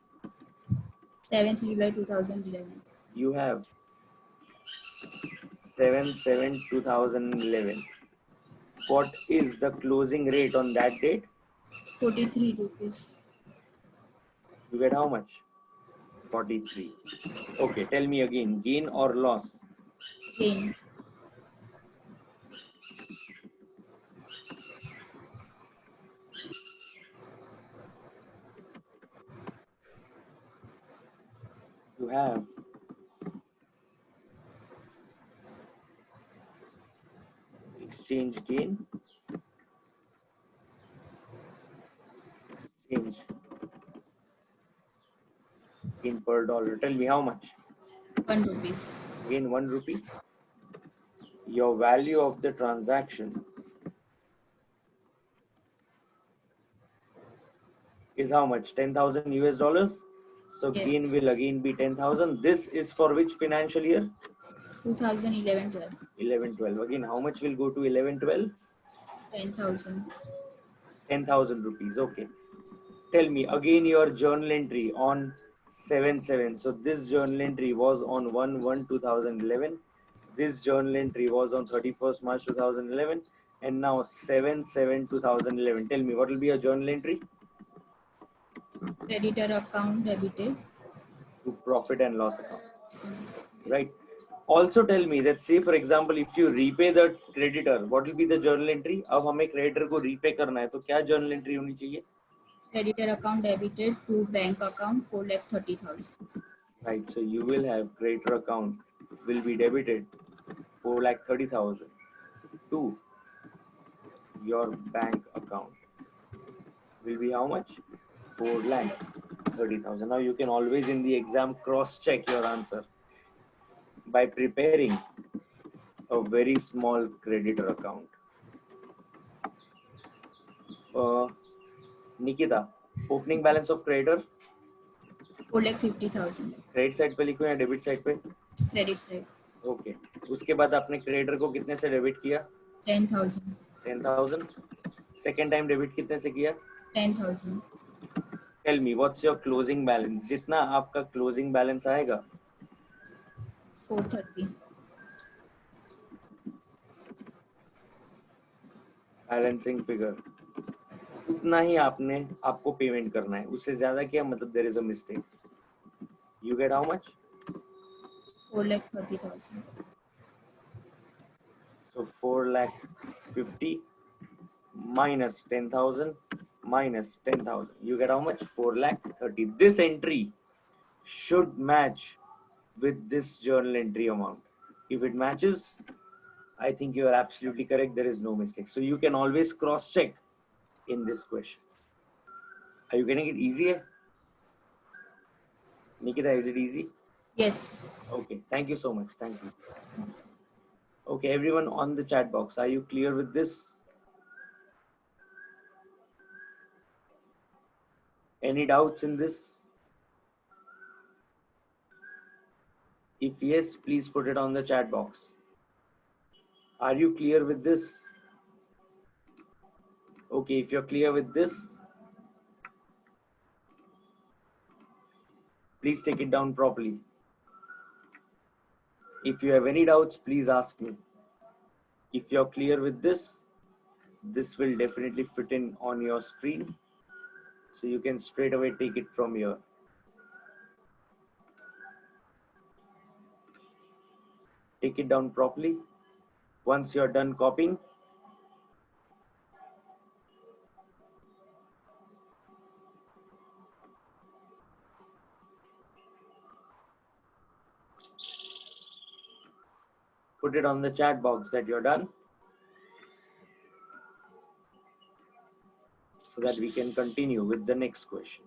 [SPEAKER 2] 7th July 2011.
[SPEAKER 1] You have 7/7/2011. What is the closing rate on that date?
[SPEAKER 2] 43 rupees.
[SPEAKER 1] You get how much? 43. Okay, tell me again, gain or loss?
[SPEAKER 2] Gain.
[SPEAKER 1] have exchange gain, exchange gain per dollar. Tell me how much?
[SPEAKER 2] 1 rupees.
[SPEAKER 1] Again, 1 rupee. Your value of the transaction is how much? 10,000 US dollars. So
[SPEAKER 2] Yes.
[SPEAKER 1] gain will again be 10,000. This is for which financial year?
[SPEAKER 2] 2011-12.
[SPEAKER 1] 11-12. Again, how much will go to 11-12?
[SPEAKER 2] 10,000.
[SPEAKER 1] 10,000 rupees. Okay. Tell me again your journal entry on 7/7. So this journal entry was on 1/1/2011. This journal entry was on 31st March 2011. And now 7/7/2011. Tell me what will be your journal entry?
[SPEAKER 2] Creditor account debited.
[SPEAKER 1] To profit and loss account. Right. Also tell me that say for example if you repay the creditor, what will be the journal entry? अब हमें creditor को repay करना है तो क्या journal entry होनी चाहिए?
[SPEAKER 2] Creditor account debited to bank account 4,30,000.
[SPEAKER 1] Right. So you will have creditor account will be debited 4,30,000 to your bank account will be how much? 4,30,000. Now you can always in the exam cross check your answer by preparing a very small creditor account. Nikita, opening balance of creditor
[SPEAKER 2] 4,50,000.
[SPEAKER 1] Credit side पे लिखो या debit side पे?
[SPEAKER 2] Credit side.
[SPEAKER 1] Okay. उसके बाद आपने creditor को कितने से डेबिट किया?
[SPEAKER 2] 10,000.
[SPEAKER 1] 10,000. सेकेंड टाइम डेबिट कितने से किया?
[SPEAKER 2] 10,000.
[SPEAKER 1] Tell me what's your closing balance? जितना आपका क्लोजिंग बैलेंस आएगा
[SPEAKER 2] 430.
[SPEAKER 1] बैलेंसिंग फिगर उतना ही आपको पेमेंट करना है. उससे ज्यादा क्या मतलब there is a mistake. You get how much?
[SPEAKER 2] 4,30,000.
[SPEAKER 1] So 4,50,000 minus 10,000 minus 10,000. You get how much? 4,30,000. This entry should match with this journal entry amount. If it matches, I think you are absolutely correct. There is no mistake. So you can always cross check in this question. Are you getting it easier? Nikita, is it easy?
[SPEAKER 2] Yes.
[SPEAKER 1] Okay. Thank you so much. Thank you. Okay, everyone on the chat box, are you clear with this? Any doubts in this? If yes, please put it on the chat box. Are you clear with this? Okay, if you're clear with this, please take it down properly. If you have any doubts, please ask me. If you're clear with this will definitely fit in on your screen. So you can straight away take it from here. Take it down properly. Once you're done copying, put it on the chat box that you're done so that we can continue with the next question.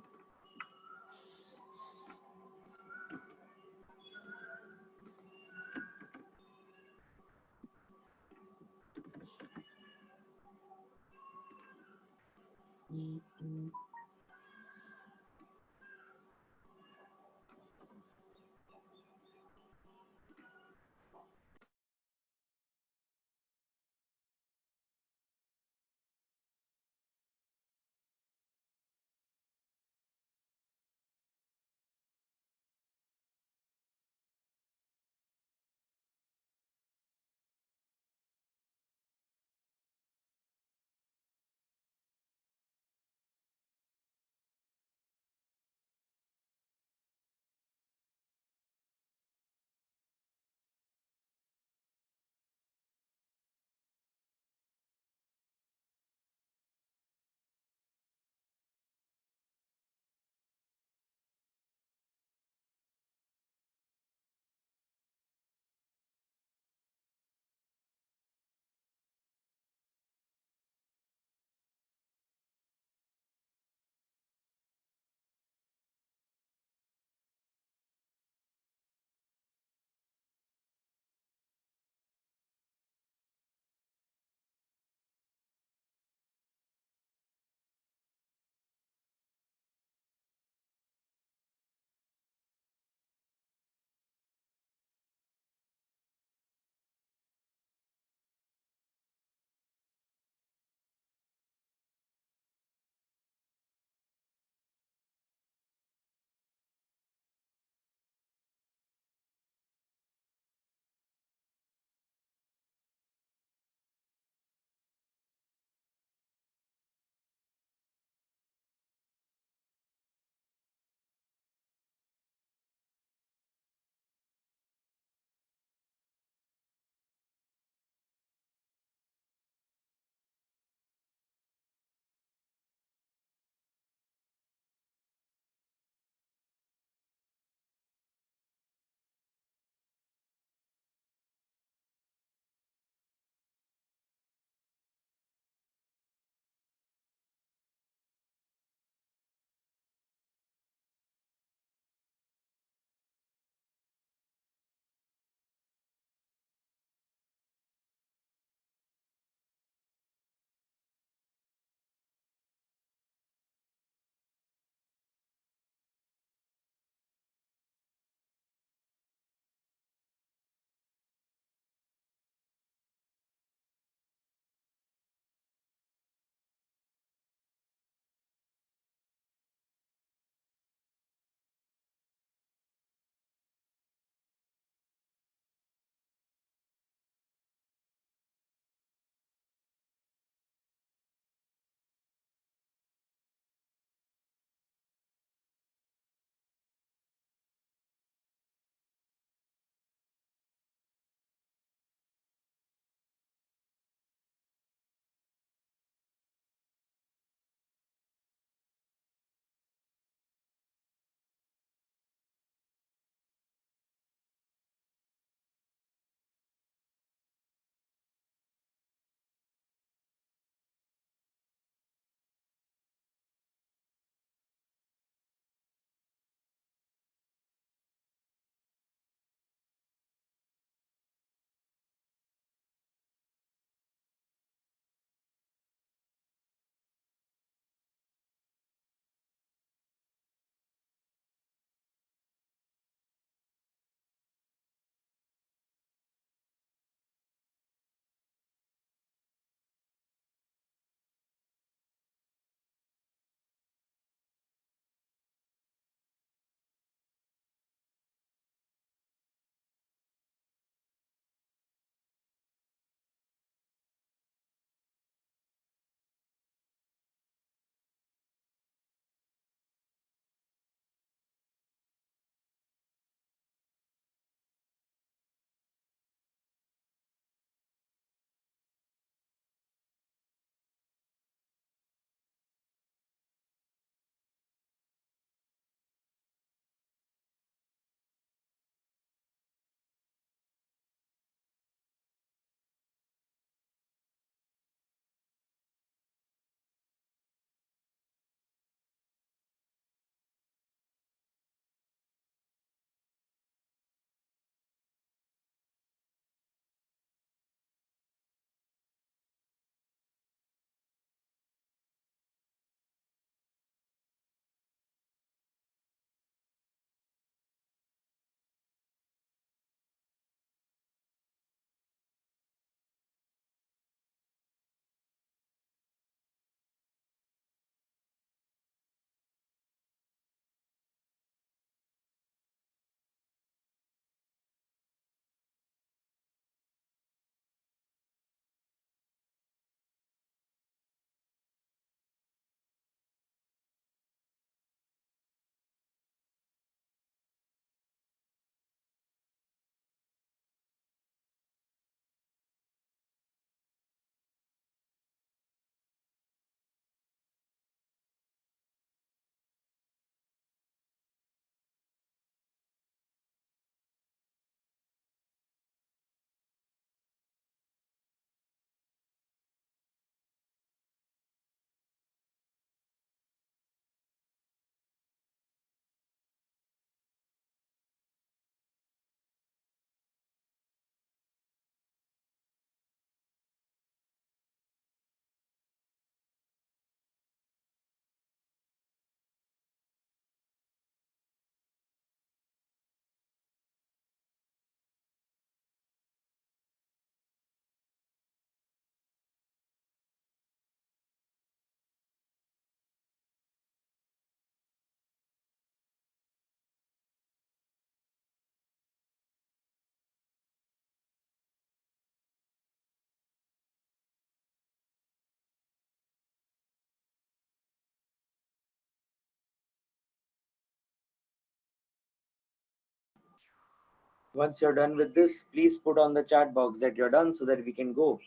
[SPEAKER 1] Once you're done with this, please put on the chat box that you're done so that we can go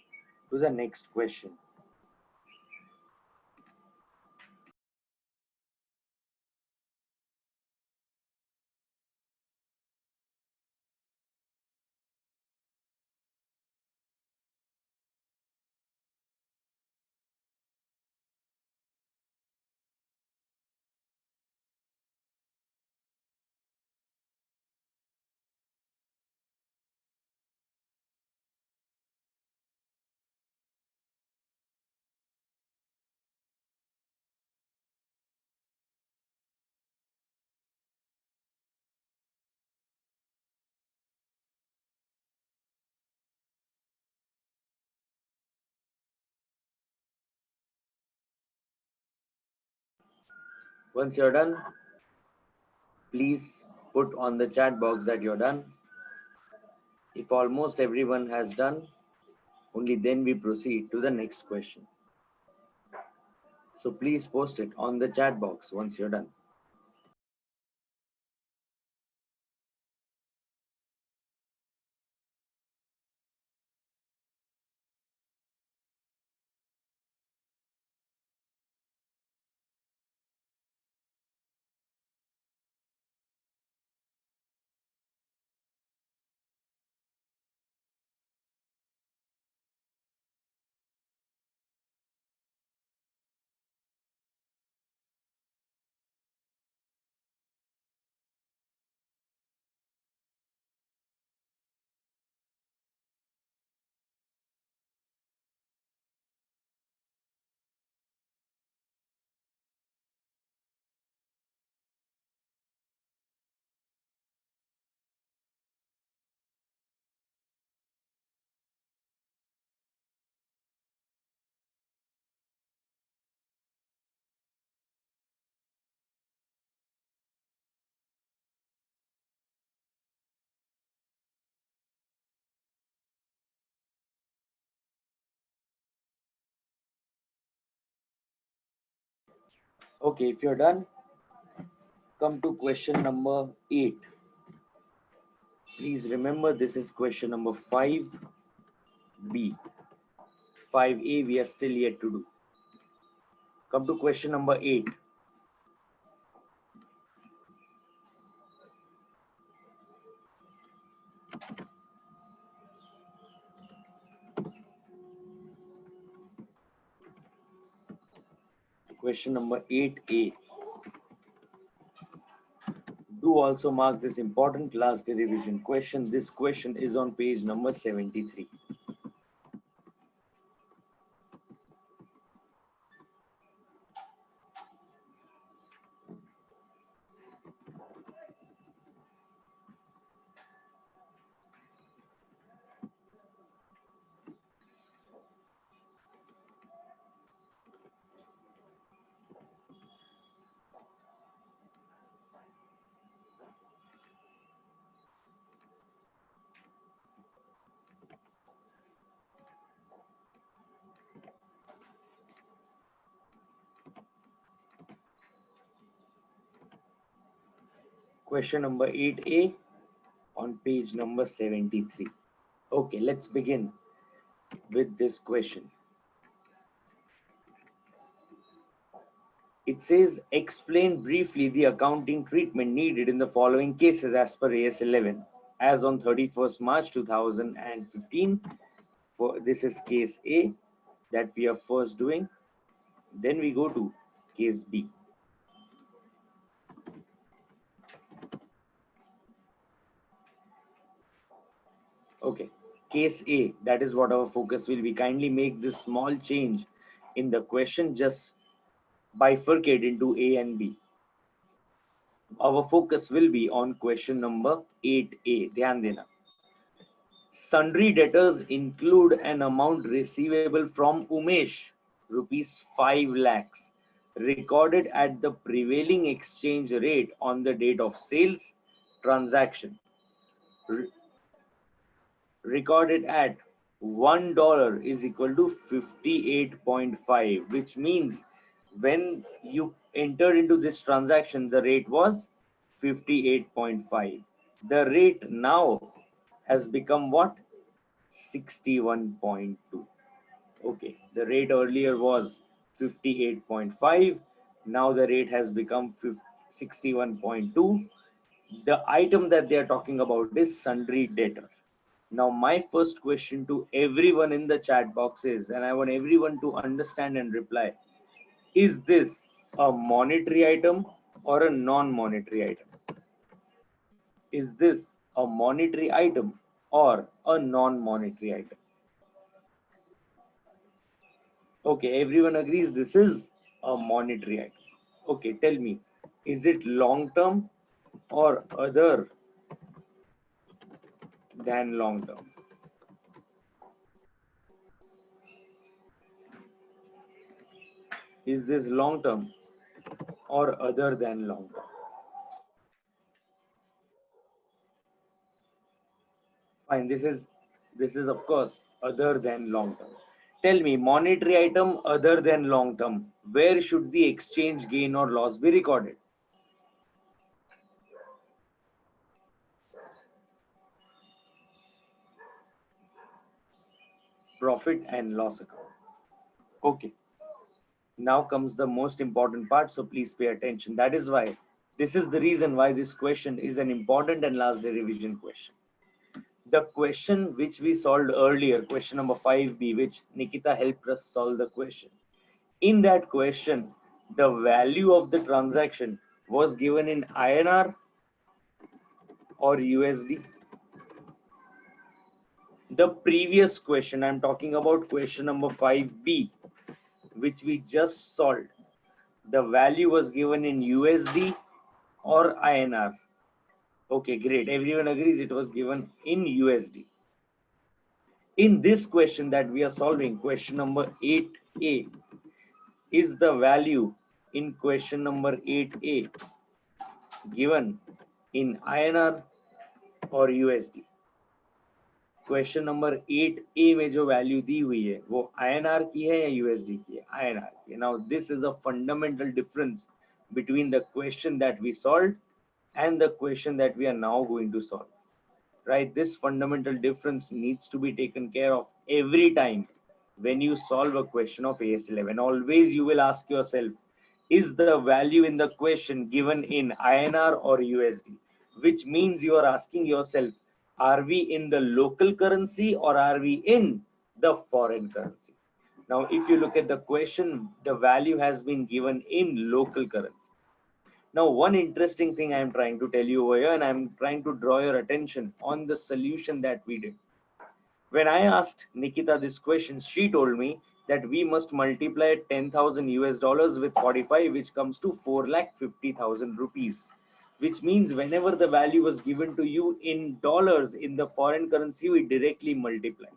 [SPEAKER 1] to the next question. Once you're done, please put on the chat box that you're done. If almost everyone has done, only then we proceed to the next question. So please post it on the chat box once you're done. Okay, if you're done, come to question number 8. Please remember this is question number 5B. 5A we are still yet to do. Come to question number 8. Question number 8A. Do also mark this important class derivation question. This question is on page number 73. Question number 8A on page number 73. Okay, let's begin with this question. It says, explain briefly the accounting treatment needed in the following cases as per AS 11. As on 31st March 2015, this is case A that we are first doing. Then we go to case B. Okay, case A, that is what our focus will be. Kindly make this small change in the question, just bifurcate into A and B. Our focus will be on question number 8A. Dhyan dena. Sundry debtors include an amount receivable from Umesh, rupees 5 lakhs, recorded at the prevailing exchange rate on the date of sales transaction. Recorded at $1 is equal to 58.5, which means when you enter into this transaction, the rate was 58.5. The rate now has become what? 61.2. Okay, the rate earlier was 58.5. Now the rate has become 61.2. The item that they are talking about is sundry debtor. Now, my first question to everyone in the chat box is, and I want everyone to understand and reply, is this a monetary item or a non-monetary item? Is this a monetary item or a non-monetary item? Okay, everyone agrees this is a monetary item. Okay, tell me, is it long term or other than long term? Is this long term or other than long term? Fine, this is of course other than long term. Tell me, monetary item other than long term, where should the exchange gain or loss be recorded? Profit and loss account. Okay, now comes the most important part, so please pay attention. That is why this is the reason why this question is an important and last day revision question. The question which we solved earlier, question number 5b, which Nikita helped us solve the question. In that question, the value of the transaction was given in INR or USD. The previous question, I'm talking about question number 5b, which we just solved. The value was given in USD or INR. Okay, great. Everyone agrees it was given in USD. In this question that we are solving, question number 8a, is the value in question number 8a given in INR और USD? Question number 8A में जो value दी हुई है वो INR की है या USD की है? INR की है. Now this is a fundamental difference between the question that we solved and the question that we are now going to solve. Right? This fundamental difference needs to be taken care of every time when you solve a question of AS11. Always you will ask yourself, is the value in the question given in INR or USD? Which means you are asking yourself, are we in the local currency or are we in the foreign currency? Now, if you look at the question, the value has been given in local currency. Now, one interesting thing I am trying to tell you over here, and I'm trying to draw your attention on the solution that we did. When I asked Nikita this question, she told me that we must multiply 10,000 US dollars with 45, which comes to 4,50,000 rupees. Which means whenever the value was given to you in dollars in the foreign currency, we directly multiply.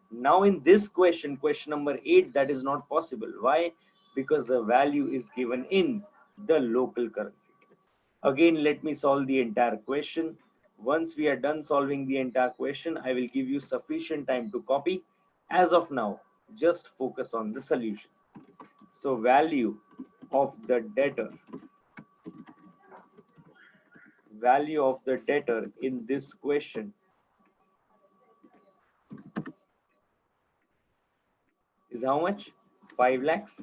[SPEAKER 1] Now in this question, question number 8, that is not possible. Why? Because the value is given in the local currency. Again, let me solve the entire question. Once we are done solving the entire question, I will give you sufficient time to copy. As of now, just focus on the solution. So value of the debtor in this question is how much? 5 lakhs.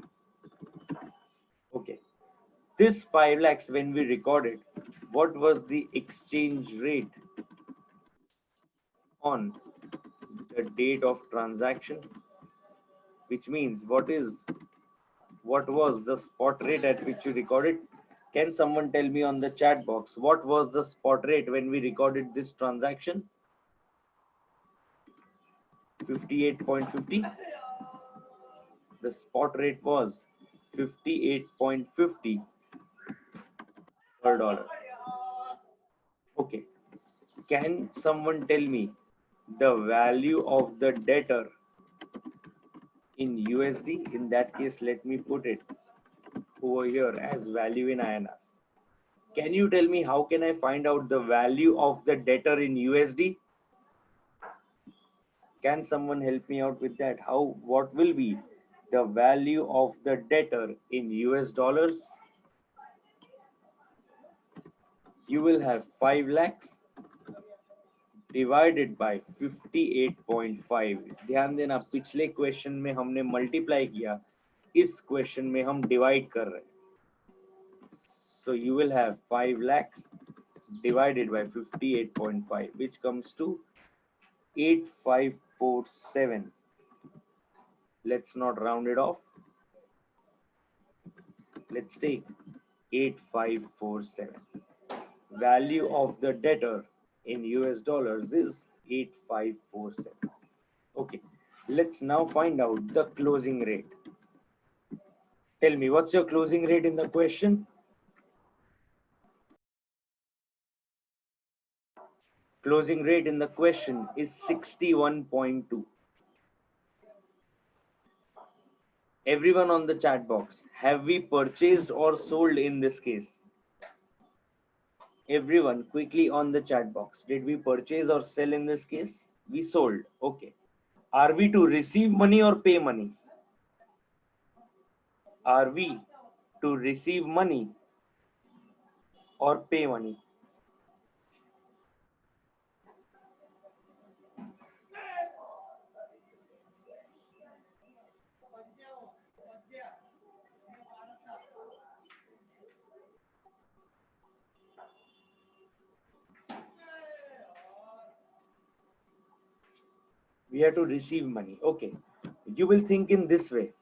[SPEAKER 1] Okay. This 5 lakhs, when we recorded, what was the exchange rate on the date of transaction? Which means what was the spot rate at which you recorded? Can someone tell me on the chat box, what was the spot rate when we recorded this transaction? 58.50. The spot rate was 58.50 per dollar. Okay. Can someone tell me the value of the debtor in USD? In that case, let me put it over here as value in INR. Can you tell me how can I find out the value of the debtor in USD? Can someone help me out with that? What will be the value of the debtor in US dollars? You will have 5 lakhs divided by 58.5। ध्यान देना, पिछले question में हमने multiply किया, इस question में हम divide कर रहे हैं। So you will have 5 lakhs divided by 58.5, which comes to 8547. Let's not round it off. Let's take 8547. Value of the debtor in US dollars is 8547. Okay, let's now find out the closing rate. Tell me, what's your closing rate in the question? Closing rate in the question is 61.2. Everyone on the chat box, have we purchased or sold in this case? Everyone quickly on the chat box, did we purchase or sell in this case? We sold. Okay. Are we to receive money or pay money? Are we to receive money or pay money? We have to receive money. Okay. You will think in this way.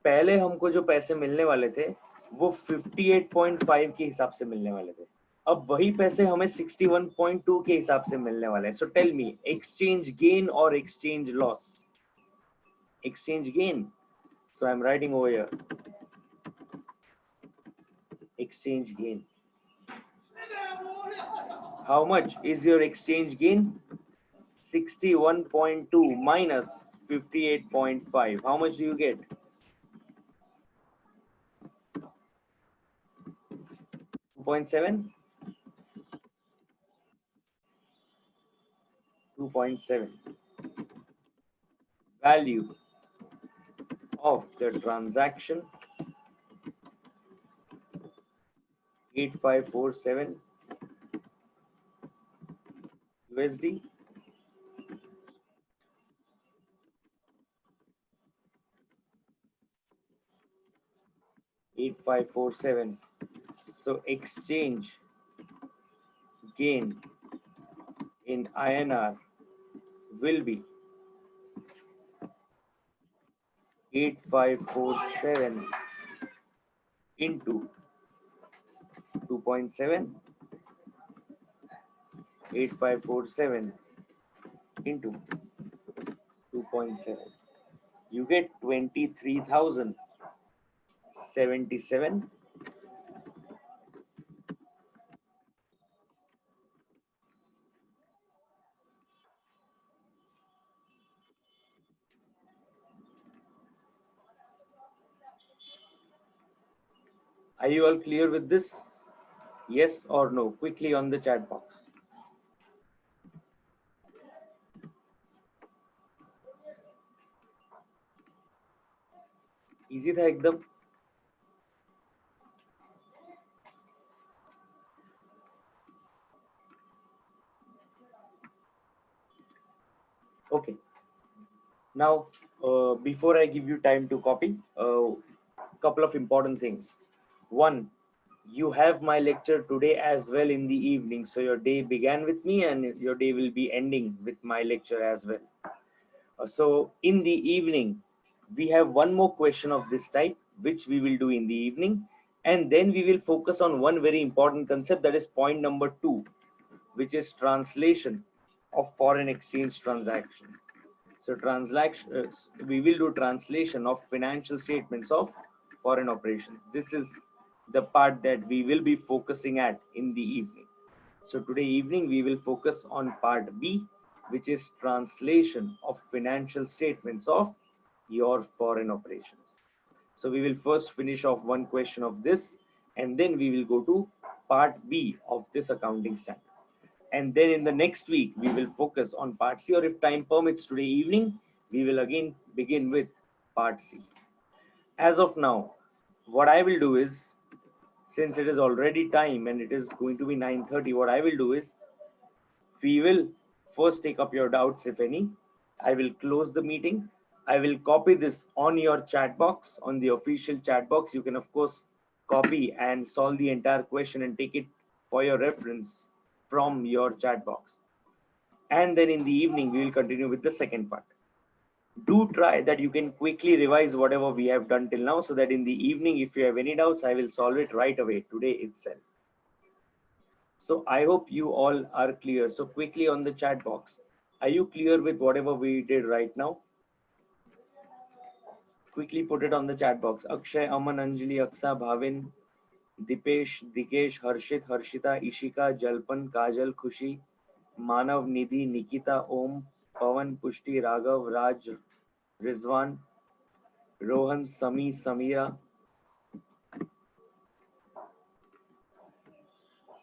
[SPEAKER 1] पहले हमको जो पैसे मिलने वाले थे वो 58.5 के हिसाब से मिलने वाले थे, अब वही पैसे हमें 61.2 के हिसाब से मिलने वाले हैं. So tell me, exchange gain और exchange loss? Exchange gain. So I'm writing over here exchange gain. How much is your exchange gain? 61.2 minus 58.5. How much do you get? 2.7? 2.7. Value of the transaction 8547 USD. $8,547. So exchange gain in INR will be 8547 into 2.7. 8547 into 2.7. You get 23,077. Are you all clear with this? Yes or no? Quickly on the chat box. Easy था एकदम. Okay. Now, before I give you time to copy, couple of important things. One, you have my lecture today as well in the evening, so your day began with me and your day will be ending with my lecture as well. So in the evening, we have one more question of this type, which we will do in the evening, and then we will focus on one very important concept, that is point number 2, which is translation of foreign exchange transactions. So we will do translation of financial statements of foreign operations. This is the part that we will be focusing at in the evening. So today evening we will focus on part B, which is translation of financial statements of your foreign operations. So we will first finish off one question of this, and then we will go to part B of this accounting standard. And then in the next week, we will focus on part C, or if time permits today evening, we will again begin with part C. As of now, what I will do is, since it is already time and it is going to be 9:30, what I will do is, we will First, take up your doubts, if any. I will close the meeting. I will copy this on your chat box, on the official chat box. You can, of course, copy and solve the entire question and take it for your reference from your chat box. And then in the evening, we will continue with the second part. Do try that you can quickly revise whatever we have done till now, so that in the evening, if you have any doubts, I will solve it right away today itself. So I hope you all are clear. So quickly on the chat box, are you clear with whatever we did right now? Quickly put it on the chat box. Akshay, Aman, Anjali, Aksa, Bhavin, Dipesh, Dikesh, Harshit, Harshita, Ishika, Jalpan, Kajal, Khushi, Manav, Nidhi, Nikita, Om, Pawan, Pushti, Raghav, Raj, Rizwan, Rohan, Sami, Samira,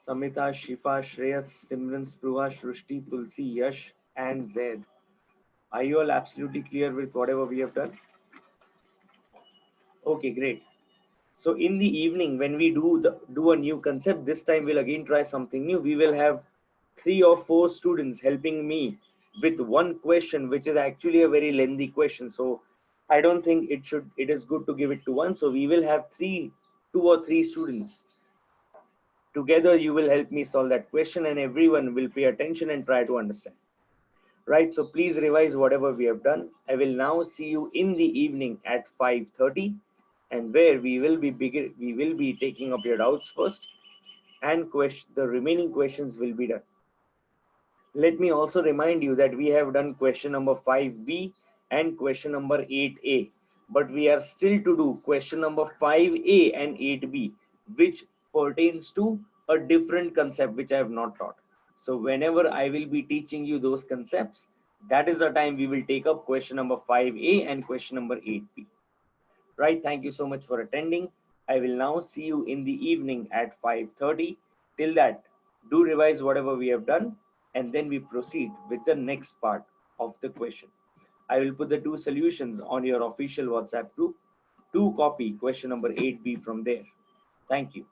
[SPEAKER 1] Samita, Shifa, Shreyas, Simran, Spruha, Shrushti, Tulsi, Yash, and Zaid. Are you all absolutely clear with whatever we have done? Okay, great. So in the evening, when we do a new concept, this time we'll again try something new. We will have 3 or 4 students helping me with one question, which is actually a very lengthy question. So I don't think it is good to give it to one. So we will have 2 or 3 students. Together you will help me solve that question, and everyone will pay attention and try to understand. Right, so please revise whatever we have done. I will now see you in the evening at 5:30, and where we will be taking up your doubts first, and the remaining questions will be done. Let me also remind you that we have done question number 5B and question number 8A, but we are still to do question number 5A and 8B, which pertains to a different concept which I have not taught. So whenever I will be teaching you those concepts, that is the time we will take up question number 5A and question number 8B. Right, thank you so much for attending. I will now see you in the evening at 5:30. Till that, do revise whatever we have done, and then we proceed with the next part of the question. I will put the 2 solutions on your official WhatsApp group. Do copy question number 8B from there. Thank you.